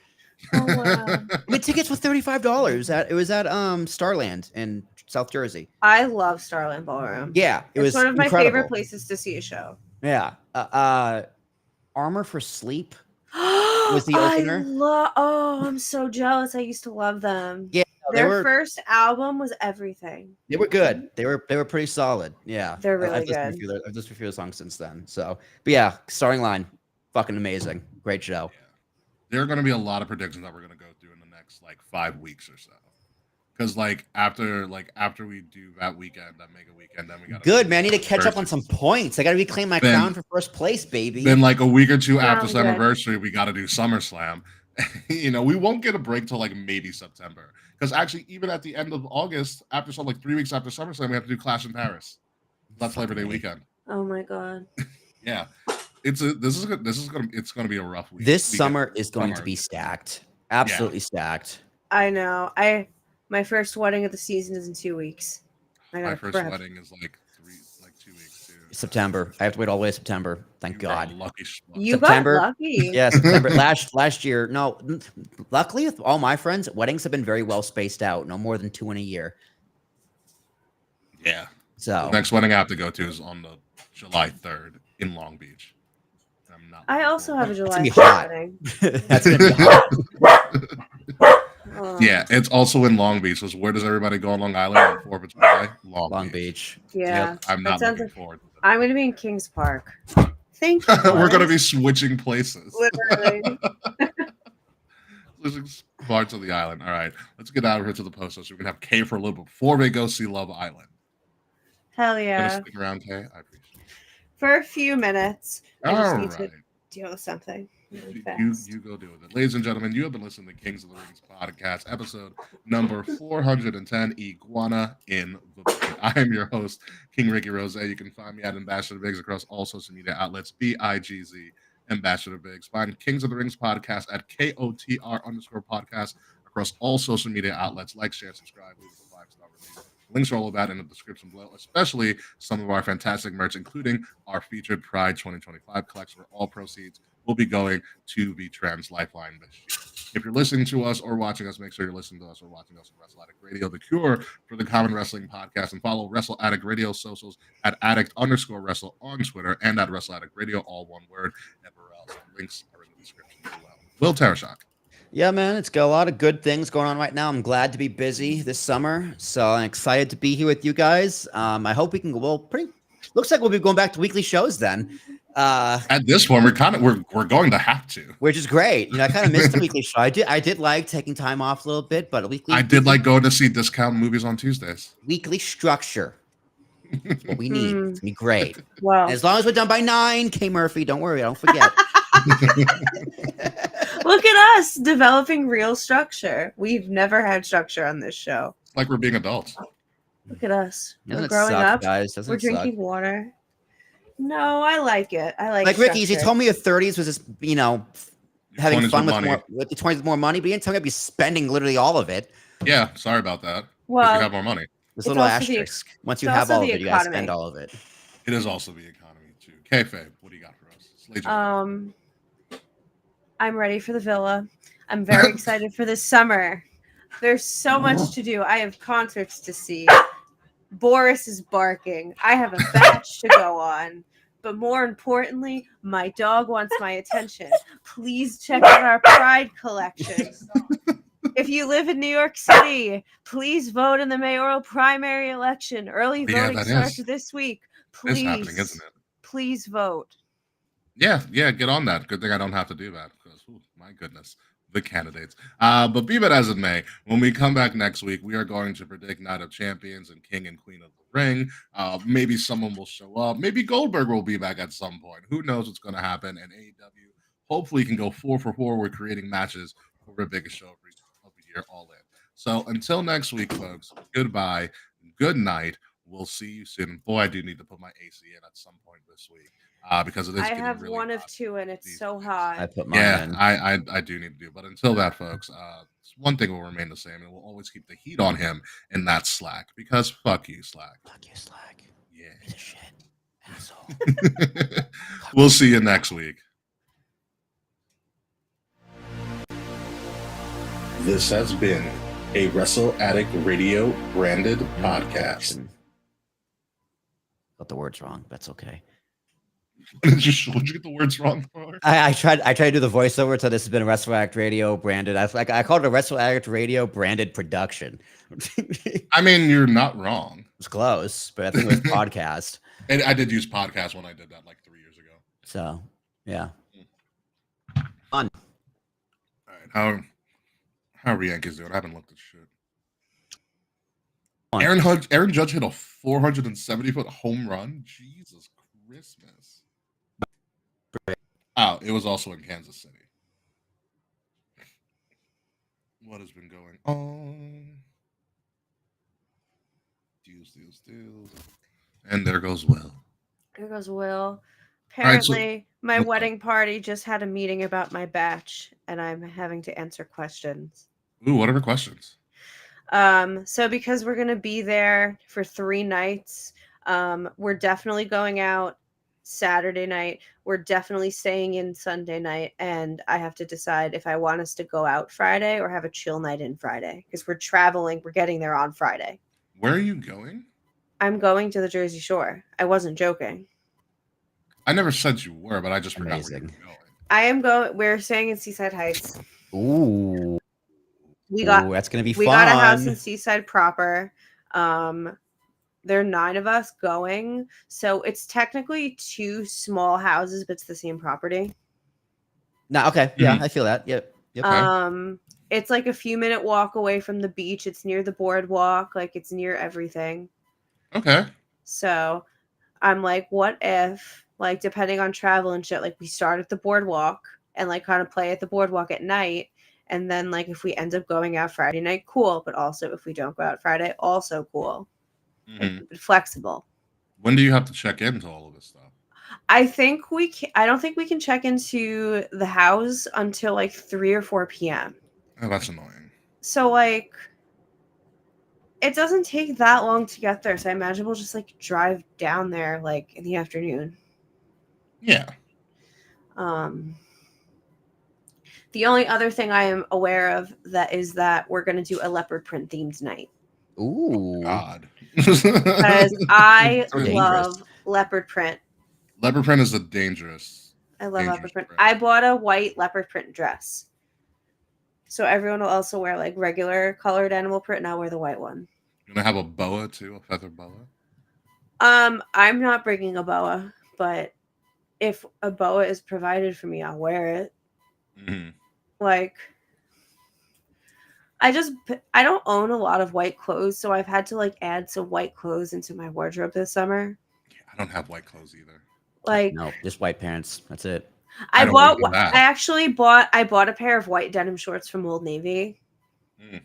Oh, wow. I mean, tickets were $35. It was at Starland in South Jersey. I love Starland Ballroom. Yeah, it was It's one of my incredible. favorite places to see a show. Yeah. Armor for Sleep was the opener. I'm so jealous. I used to love them. Yeah, Their first album was everything. They were good. They were pretty solid. Yeah, They're really I've listened good. to I've listened to a few of the songs since then. So, but yeah, starting line, fucking amazing, great show. Yeah. There are going to be a lot of predictions that we're going to go through in the next like 5 weeks or so. Because after we do that weekend, that mega weekend, then we got Good man, I need to catch up on some points. I got to reclaim my crown for first place, baby. Then like a week or two after Sounds good. Slammiversary, we got to do SummerSlam. We won't get a break till like maybe September. Because actually, even at the end of August, after 3 weeks after SummerSlam, we have to do Clash in Paris. That's Labor Day weekend. Oh my god. Yeah, this is gonna be a rough week. This summer is going to be stacked, absolutely stacked. I know. My first wedding of the season is in 2 weeks. My first wedding is like 2 weeks too. September. I have to wait all the way to September. Thank God. Lucky schmuck. You September? got lucky. Yeah, September. last year. No, luckily with all my friends, weddings have been very well spaced out. No more than 2 in a year. Yeah. So The next wedding I have to go to is on the July 3rd in Long Beach. I'm not. I also have a That's July gonna be hot. wedding. that's gonna be hot. Yeah, it's also in Long Beach. So where does everybody go on Long Island on 4th of July? Long Beach. Yeah. Yep. I'm not That sounds looking like- forward to that. I'm going to be in Kings Park. Thank you. We're going to Forrest. be switching places. Literally. Parts of the island. All right, let's get out of here to the post so we can have Kay for a little bit before they go see Love Island. Hell Gonna yeah. stick around, Kay? I appreciate it. For a few minutes. I just All need to right. deal with something really You, fast. you go do it. Ladies and gentlemen, you have been listening to Kings of the Rings podcast, episode number 410, Iguana in the Brain. I am your host, King Ricky Rose. You can find me at Ambassador Biggs across all social media outlets, BIGZ, Ambassador Biggs. Find Kings of the Rings podcast at KOTR_podcast across all social media outlets. Like, share, subscribe, leave us a 5-star review. Links are all of that in the description below, especially some of our fantastic merch, including our featured Pride 2025 collection, where all proceeds will be going to the Trans Lifeline this year. If you're listening to us or watching us, make sure you're listening to us or watching us on Wrestle Addict Radio, the cure for the common wrestling podcast, and follow Wrestle Addict Radio socials at addict_wrestle on Twitter and at Wrestle Addict Radio, all one word, everywhere else. The links are in the description below. Will Tarashak. Yeah, man, it's got a lot of good things going on right now. I'm glad to be busy this summer, so I'm excited to be here with you guys. I hope we can go. Well, looks like we'll be going back to weekly shows then. At this point, we're going to have to, which is great. You know, I kind of missed the weekly show. I did like taking time off a little bit, but I did like going to see discount movies on Tuesdays. Weekly structure. That's what we need. It's gonna be great. Wow. And as long as we're done by 9, K Murphy, don't worry, I don't forget. Look at us developing real structure. We've never had structure on this show. It's like we're being adults. Look at us. Doesn't We're it growing suck, up. guys? Doesn't We're it suck? drinking water. No, I like it. I like Ricky, you structure. told me your 30s was just, you know, having 20s fun with with money. more with the 20s with more money, but you didn't tell me I'd be spending literally all of it. Yeah, sorry about that. Because Well, you have more money. This It's little also the- asterisk. Once you it's have also all of the it, you guys economy. spend all of it. It is also the economy too. Kayfabe, what do you got for us? Slay Joe. I'm ready for the villa. I'm very excited for this summer. There's so much to do. I have concerts to see. Boris is barking. I have a batch to go on. But more importantly, my dog wants my attention. Please check out our Pride collection. If you live in New York City, please vote in the mayoral primary election. Early Yeah, voting that starts is. this week. It's Please, happening, isn't it? please vote. Yeah, get on that. Good thing I don't have to do that because, my goodness, the candidates. But be that as it may, when we come back next week, we are going to predict Night of Champions and King and Queen of the Ring. Maybe someone will show up. Maybe Goldberg will be back at some point. Who knows what's going to happen? And AEW hopefully can go 4 for 4. We're creating matches for the biggest show of the year, all in. So until next week, folks, goodbye. Good night. We'll see you soon. Boy, I do need to put my AC in at some point this week. Because it is. I getting have really one of hot two, and it's these so days. hot. I put mine in. I do need to do. But until that, folks, one thing will remain the same, and we'll always keep the heat on him, and that's Slack. Because fuck you, Slack. Fuck you, Slack. Yeah. Piece of shit. Asshole. We'll see you next week. This has been a Wrestle Addict Radio branded podcast. Got the words wrong. That's okay. Would you get the words wrong for? I tried to do the voiceover, so this has been a Wrestle Addict Radio branded. I called it a Wrestle Addict Radio branded production. I mean, you're not wrong. It's close, but I think it was podcast. And I did use podcast when I did that like 3 years ago. So yeah. All right, how are Yankees doing? I haven't looked at shit. Aaron Judge hit a 470-foot home run. Jesus Christmas. Oh, it was also in Kansas City. What has been going on? Deals. And there goes Will. There goes Will. right, so- Apparently, my Okay. wedding party just had a meeting about my batch, and I'm having to answer questions. Ooh, what are the questions? So because we're gonna be there for 3 nights, we're definitely going out Saturday night. We're definitely staying in Sunday night, and I have to decide if I want us to go out Friday or have a chill night in Friday because we're traveling. We're getting there on Friday. Where are you going? I'm going to the Jersey Shore. I wasn't joking. I never said you were, but I just forgot where you Amazing. were going. I am going. We're staying in Seaside Heights. Ooh. We got Ooh, that's gonna be we fun. got a house in Seaside proper. There are 9 of us going, so it's technically 2 small houses, but it's the same property. No, okay. Yeah, I feel that. Yep. Okay. It's like a few minute walk away from the beach. It's near the boardwalk. Like it's near everything. Okay. So I'm like, what if, like, depending on travel and shit, like we start at the boardwalk and like kind of play at the boardwalk at night. And then like if we end up going out Friday night, cool. But also if we don't go out Friday, also cool. Like, Mhm. flexible. When do you have to check into all of this stuff? I think we can, I don't think we can check into the house until like 3 or 4 p.m. Oh, that's annoying. So like it doesn't take that long to get there. So I imagine we'll just like drive down there like in the afternoon. Yeah. The only other thing I am aware of that is that we're going to do a leopard print themed night. Ooh. God. Because I So dangerous. love leopard print. Leopard print is a dangerous. I love Dangerous leopard print. print. I bought a white leopard print dress. So everyone will also wear like regular colored animal print, and I'll wear the white one. You gonna have a boa too, a feather boa? I'm not bringing a boa, but if a boa is provided for me, I'll wear it. Mm-hmm. Like, I don't own a lot of white clothes, so I've had to like add some white clothes into my wardrobe this summer. I don't have white clothes either. Like, No, just white pants. That's it. I don't want that. I actually bought a pair of white denim shorts from Old Navy. Mm.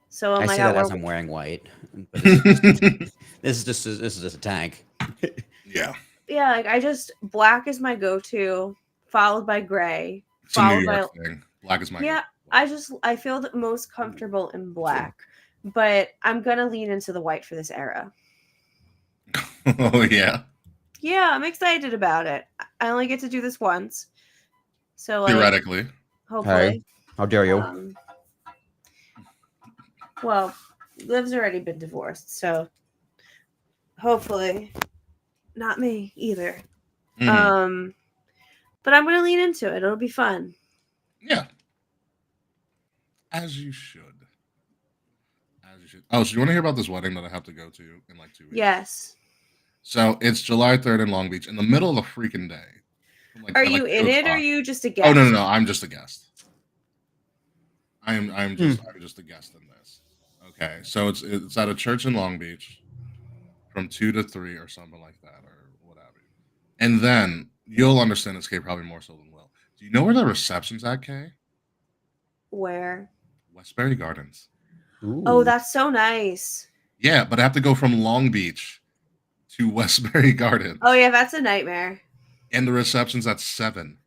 So I'm I like, say I'll that as wear- I'm wearing white. But this is just a tank. Yeah. yeah, like I just black is my go-to, followed by gray. It's a New Followed York thing. Black is my Yeah, I feel the most comfortable in black, but I'm gonna lean into the white for this era. Oh yeah. Yeah, I'm excited about it. I only get to do this once, so like Theoretically. hopefully. How dare you? Well, Liv's already been divorced, so hopefully not me either. Mhm. But I'm gonna lean into it. It'll be fun. Yeah. As you should. As you should. Oh, so you want to hear about this wedding that I have to go to in like 2 weeks? Yes. So it's July 3rd in Long Beach in the middle of the freaking day. Like, Are at, you like, in 2 it or are o'clock. you just a guest? Oh no, I'm just a guest. I'm just a guest in this. Okay, so it's at a church in Long Beach from 2 to 3 or something like that or whatever. And then you'll understand this, Kay, probably more so than Will. Do you know where the reception's at, Kay? Where? Westbury Gardens. Oh, that's so nice. Yeah, but I have to go from Long Beach to Westbury Gardens. Oh yeah, that's a nightmare. And the reception's at 7.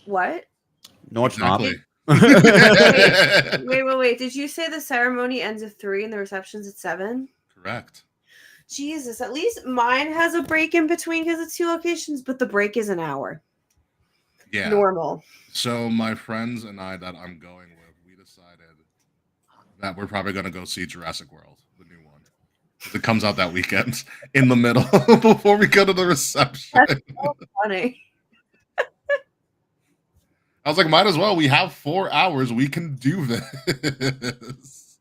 What? No, it's not. Exactly. Wait. Did you say the ceremony ends at 3 and the reception's at 7? Correct. Jesus, at least mine has a break in between because it's 2 locations, but the break is an hour. Yeah. Normal. So my friends and I that I'm going with, we decided that we're probably going to go see Jurassic World, the new one. It comes out that weekend in the middle before we go to the reception. That's so funny. I was like, might as well. We have 4 hours. We can do this.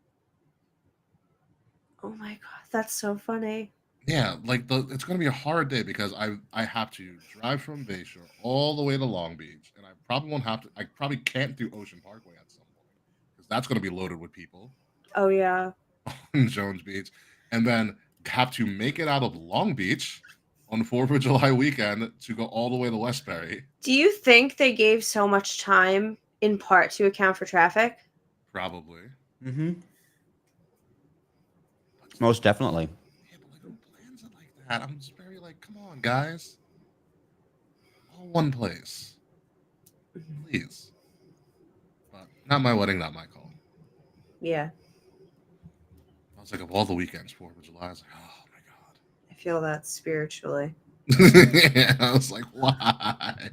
Oh my god, that's so funny. Yeah, like it's going to be a hard day because I have to drive from Bayshore all the way to Long Beach, and I probably won't have to. I probably can't do Ocean Parkway at some point because that's going to be loaded with people Oh yeah. in Jones Beach, and then have to make it out of Long Beach on 4th of July weekend to go all the way to Westbury. Do you think they gave so much time in part to account for traffic? Probably. Mm-hmm. Most definitely. Yeah, but like who plans it like that? I'm just very like, come on, guys. All one place. Please. But not my wedding, not my call. Yeah, I was like, of all the weekends, 4th of July, I was like, oh I feel that spiritually. my God. Yeah, I was like, why?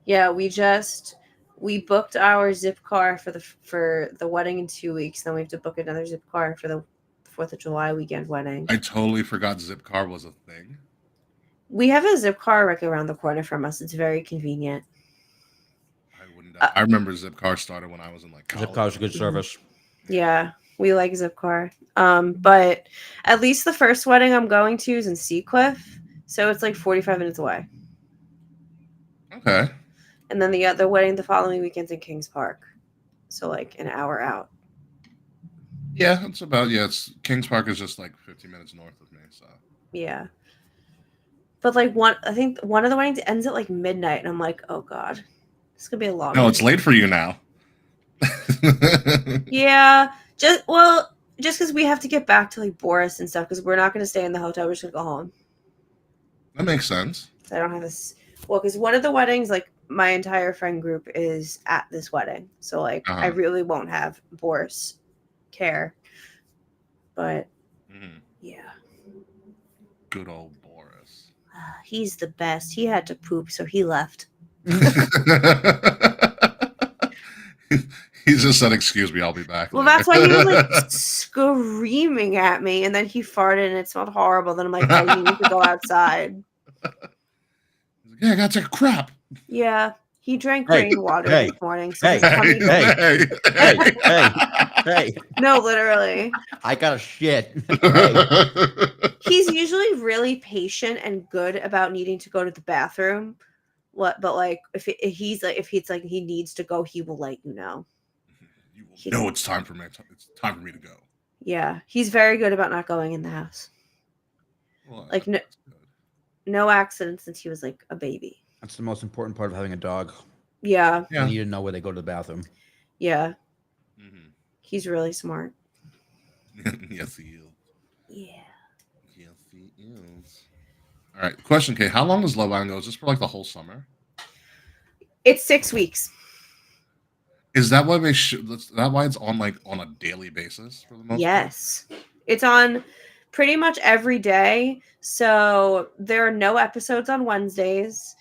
Yeah, we booked our zip car for the wedding in 2 weeks. Then we have to book another zip car for the 4th of July weekend wedding. I totally forgot Zipcar was a thing. We have a zip car right around the corner from us. It's very convenient. I wouldn't. I remember Zipcar started when I was in like college. Zipcar's a good service. Yeah, we like Zipcar. But at least the first wedding I'm going to is in Seacliff, so it's like 45 minutes away. Okay. And then the other wedding the following weekend's in Kings Park. So like an hour out. Yeah, it's about it's Kings Park is just like 15 minutes north of me, so Yeah. But like I think one of the weddings ends at like midnight, and I'm like, oh god, this could be a long. no, it's late for you now. Yeah, just because we have to get back to like Boris and stuff, because we're not going to stay in the hotel. We're just going to go home. That makes sense. So I don't have this. Well, because one of the weddings, like my entire friend group is at this wedding, so like I really won't have Boris care. But yeah, good old Boris. He's the best. He had to poop, so he left. He just said, "Excuse me, I'll be back." Well, that's why he was like screaming at me, and then he farted, and it smelled horrible. Then I'm like, "Oh, you need to go outside." Yeah, I gotta take a crap. Yeah, he drank rainwater this morning. So Hey. No, literally. I got a shit. He's usually really patient and good about needing to go to the bathroom. But like, if he needs to go, he will let you know. You will know it's time for me. It's time for me to go. Yeah, he's very good about not going in the house. Well, like no accidents since he was like a baby. That's the most important part of having a dog. Yeah. You need to know where they go to the bathroom. Yeah. He's really smart. Yes, he is. Yeah. Yes, he is. All right. Question, Kate. How long does Love Island go? Is this for like the whole summer? It's 6 weeks. Is that why is that why it's on like on a daily basis for the most Yes. Part? It's on pretty much every day. So there are no episodes on Wednesdays.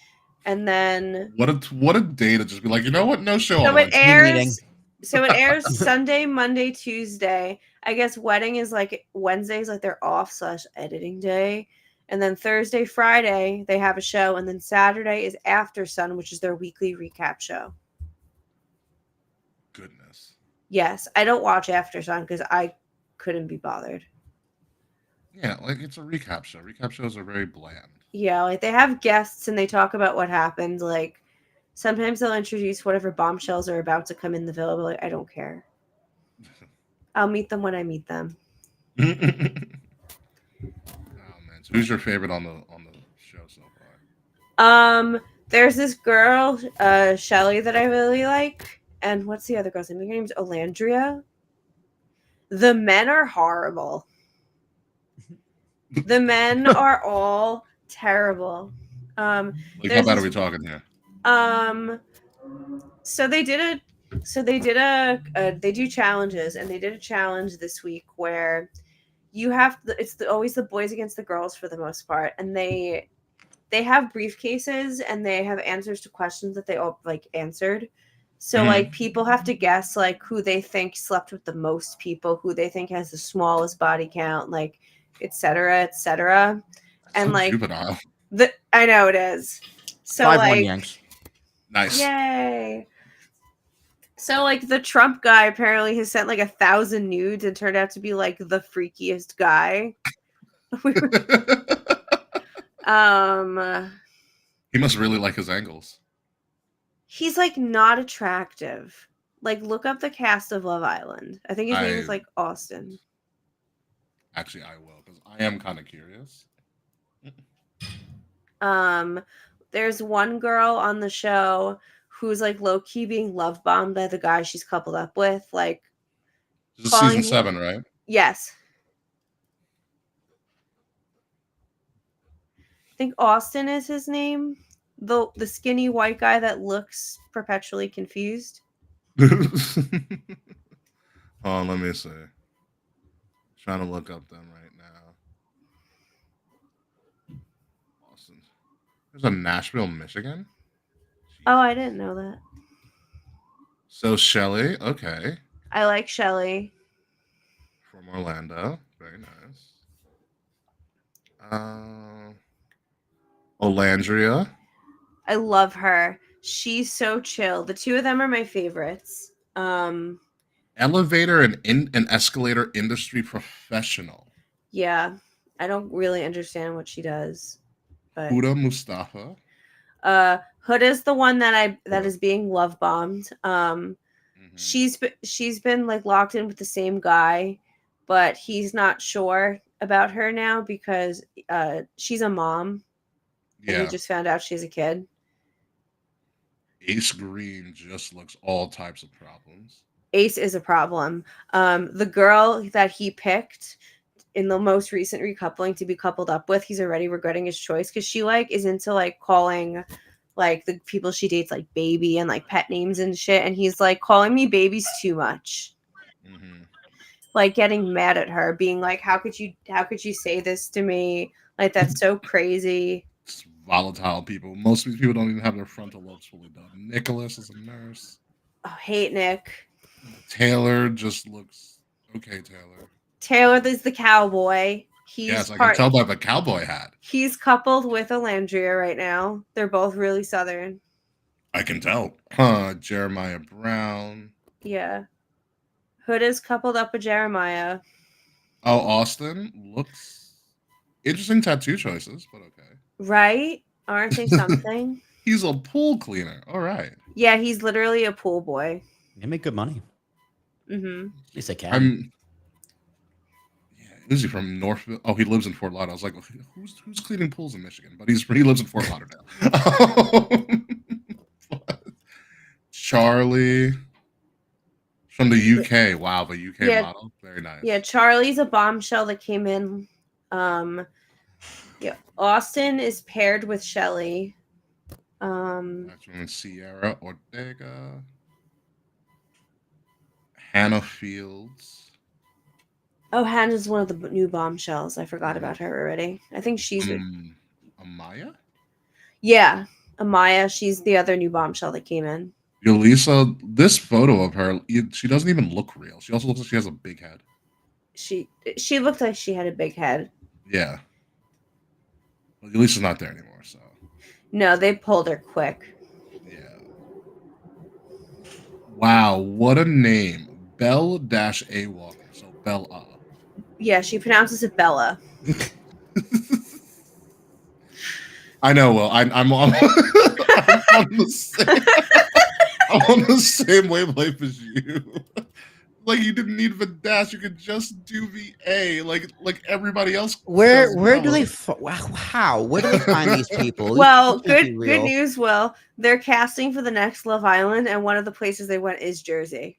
And then what a day to just be like, you know what? No show so on it airs. So it airs Sunday, Monday, Tuesday. I guess wedding is like Wednesdays, like they're off / editing day. And then Thursday, Friday, they have a show. And then Saturday is After Sun, which is their weekly recap show. Goodness. Yes. I don't watch After Sun because I couldn't be bothered. Yeah, like it's a recap show. Recap shows are very bland. Yeah, like they have guests and they talk about what happened. Like sometimes they'll introduce whatever bombshells are about to come in the villa, but like I don't care. I'll meet them when I meet them. Oh man. So who's your favorite on the show so far? There's this girl, Shelly, that I really like. And what's the other girl's name? Her name's Olandria. The men are horrible. The men are all terrible. Like how bad are we talking here? So they do challenges, and they did a challenge this week where you have always the boys against the girls for the most part, and they have briefcases and they have answers to questions that they all like answered. So like people have to guess like who they think slept with the most people, who they think has the smallest body count, like etc. etc. And like juvenile. I know it is. So 5-1 like Yanks. Nice. Yay. So like the Trump guy apparently has sent like 1,000 nudes and turned out to be like the freakiest guy. He must really like his angles. He's like not attractive. Like look up the cast of Love Island. I think his name is like Austin. Actually, I will because I am kind of curious. There's one girl on the show who's like low key being love bombed by the guy she's coupled up with. Like, this is season 7, right? Yes. I think Austin is his name. The skinny white guy that looks perpetually confused. Hold on, let me see. Trying to look up them right now. Austin. There's a Nashville, Michigan. Jeez. Oh, I didn't know that. So Shelly, okay. I like Shelly. From Orlando. Very nice. Olandria. I love her. She's so chill. The two of them are my favorites. Elevator and escalator industry professional. Yeah. I don't really understand what she does. But Huda Mustafa. Hood is the one that is being love bombed. She's been like locked in with the same guy, but he's not sure about her now because she's a mom and he Yeah. just found out she's a kid. Ace Green just looks all types of problems. Ace is a problem. The girl that he picked in the most recent recoupling to be coupled up with, he's already regretting his choice because she like is into like calling like the people she dates like baby and like pet names and shit, and he's like calling me babies too much. Like getting mad at her, being like, how could you say this to me? Like that's so crazy. It's volatile people. Most of these people don't even have their frontal lobes fully done. Nicholas is a nurse. Oh, hate Nick. Taylor just looks okay. Taylor is the cowboy. I can tell by the cowboy hat. He's coupled with Alandria right now. They're both really southern. I can tell. Jeremiah Brown. Yeah. Hood is coupled up with Jeremiah. Oh, Austin looks interesting tattoo choices, but okay. Right? Aren't they something? He's a pool cleaner. All right. Yeah, he's literally a pool boy. They make good money. Mm-hmm. At least they can. Is he from Northville? Oh, he lives in Fort Lauderdale. I was like, who's cleaning pools in Michigan? But he lives in Fort Lauderdale. Charlie from the UK. Wow, the UK model. Very nice. Yeah, Charlie's a bombshell that came in. Yeah, Austin is paired with Shelly. That's from Sierra Ortega. Hannah Fields. Oh, Hannah's one of the new bombshells. I forgot about her already. I think she's Amaya? Yeah, Amaya. She's the other new bombshell that came in. Yulisa, this photo of her, she doesn't even look real. She also looks like she has a big head. She looked like she had a big head. Yeah. Well, Yulisa's not there anymore, so. No, they pulled her quick. Yeah. Wow, what a name. Belle-A Walker. So Bella. Yeah, she pronounces it Bella. I know. Well, I'm on the same wavelength as you. Like you didn't need the dash; you could just do the A, like everybody else. Where do they? How? Where do they find these people? Well, good news. Will, they're casting for the next Love Island, and one of the places they went is Jersey.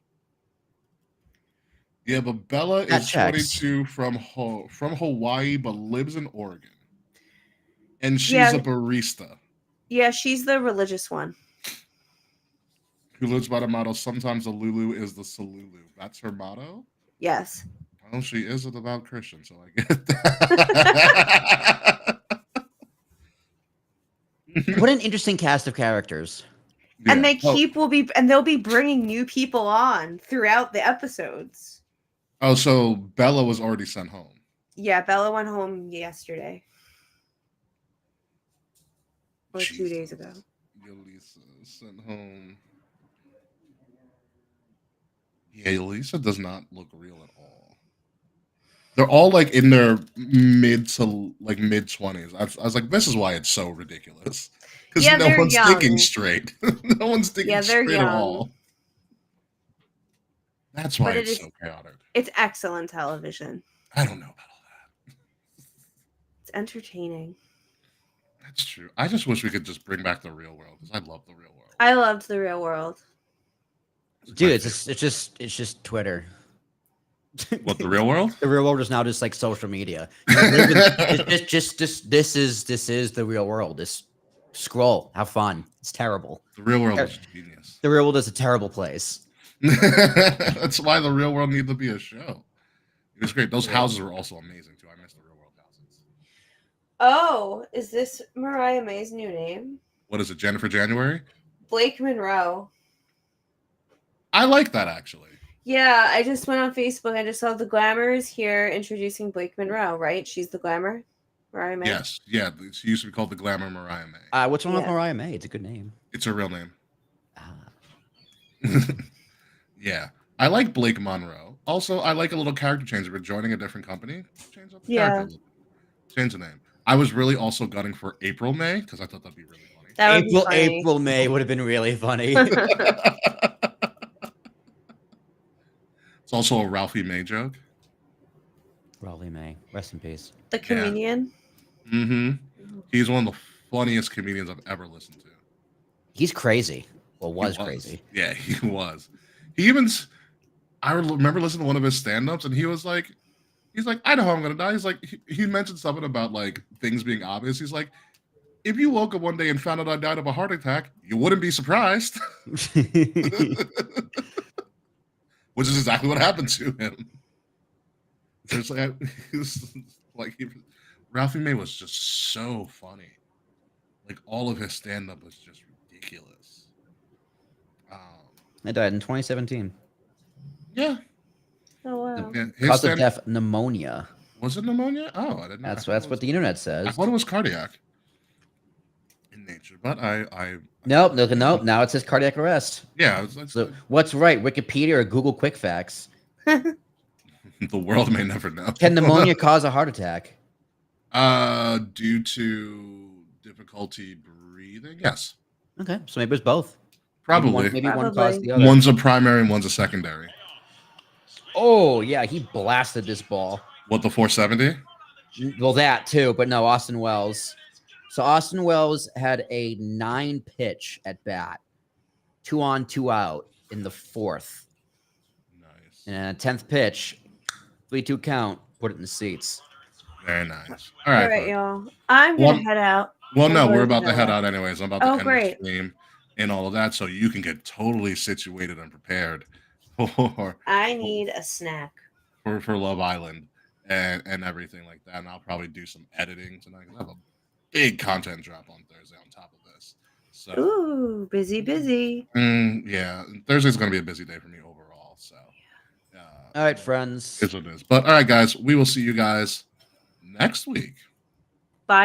Yeah, but Bella is 22 from Hawaii, but lives in Oregon. And she's a barista. Yeah, she's the religious one. Who lives by the motto, sometimes the Lulu is the Salulu. That's her motto? Yes. Well, she is a devout Christian, so I get that. What an interesting cast of characters. Yeah. And they'll be bringing new people on throughout the episodes. Oh, so Bella was already sent home. Yeah, Bella went home yesterday. Or 2 days ago. Yulisa sent home. Yeah, Yulisa does not look real at all. They're all like in their mid 20s. I was like, this is why it's so ridiculous. Because no one's thinking straight. No one's thinking straight at all. That's why it's so chaotic. It's excellent television. I don't know about all that. It's entertaining. That's true. I just wish we could just bring back the real world because I love the real world. I loved the real world. Dude, it's just Twitter. What, the real world? The real world is now just like social media. This is the real world. Just scroll, have fun. It's terrible. The real world is genius. The real world is a terrible place. That's why the real world needs to be a show. It was great. Those houses were also amazing too. I miss the real world houses. Oh, is this Mariah May's new name? What is it, Jennifer January? Blake Monroe. I like that actually. Yeah, I just went on Facebook. I just saw the Glamour is here introducing Blake Monroe, right? She's the Glamour? Mariah May? Yes. Yeah. She used to be called the Glamour Mariah May. What's wrong with Mariah May? It's a good name. It's her real name. Yeah. I like Blake Monroe. Also, I like a little character change. We're joining a different company. Change up the character. Change the name. I was really also gunning for April May because I thought that'd be really funny. That would be funny. April, May would have been really funny. It's also a Ralphie May joke. Raleigh May, rest in peace. The comedian. Mm-hmm. He's one of the funniest comedians I've ever listened to. He's crazy. Well, He was crazy. Yeah, he was. He even. I remember listening to one of his stand-ups, and he's like, I know how I'm gonna die. He's like, he mentioned something about like things being obvious. He's like, if you woke up one day and found out I died of a heart attack, you wouldn't be surprised. Which is exactly what happened to him. It's like, Ralphie May was just so funny. Like all of his stand-up was just ridiculous. I died in 2017. Yeah. Oh wow. Cause of death, pneumonia. Was it pneumonia? Oh, I didn't know. That's what the internet says. I thought it was cardiac in nature, but Nope. Now it says cardiac arrest. Yeah. So what's right, Wikipedia or Google Quick Facts? The world may never know. Can pneumonia cause a heart attack? Due to difficulty breathing. Yes. Okay, so maybe it's both. Probably. Maybe one caused the other. One's a primary and one's a secondary. Oh yeah, he blasted this ball. What, the 470? Well, that too, but no, Austin Wells. So Austin Wells had a 9-pitch at bat, 2 on, 2 out in the 4th. Nice. And a 10th pitch, 3-2 count, put it in the seats. Very nice. All right, y'all. I'm gonna head out. Well, no, we're about to head out anyways. I'm about to end great. the stream and all of that, so you can get totally situated and prepared for. I need a snack for Love Island and everything like that. And I'll probably do some editing tonight. I have a big content drop on Thursday on top of this. So ooh, busy. Yeah, Thursday's going to be a busy day for me overall. So all right, friends. It's what it is. But all right, guys, we will see you guys next week.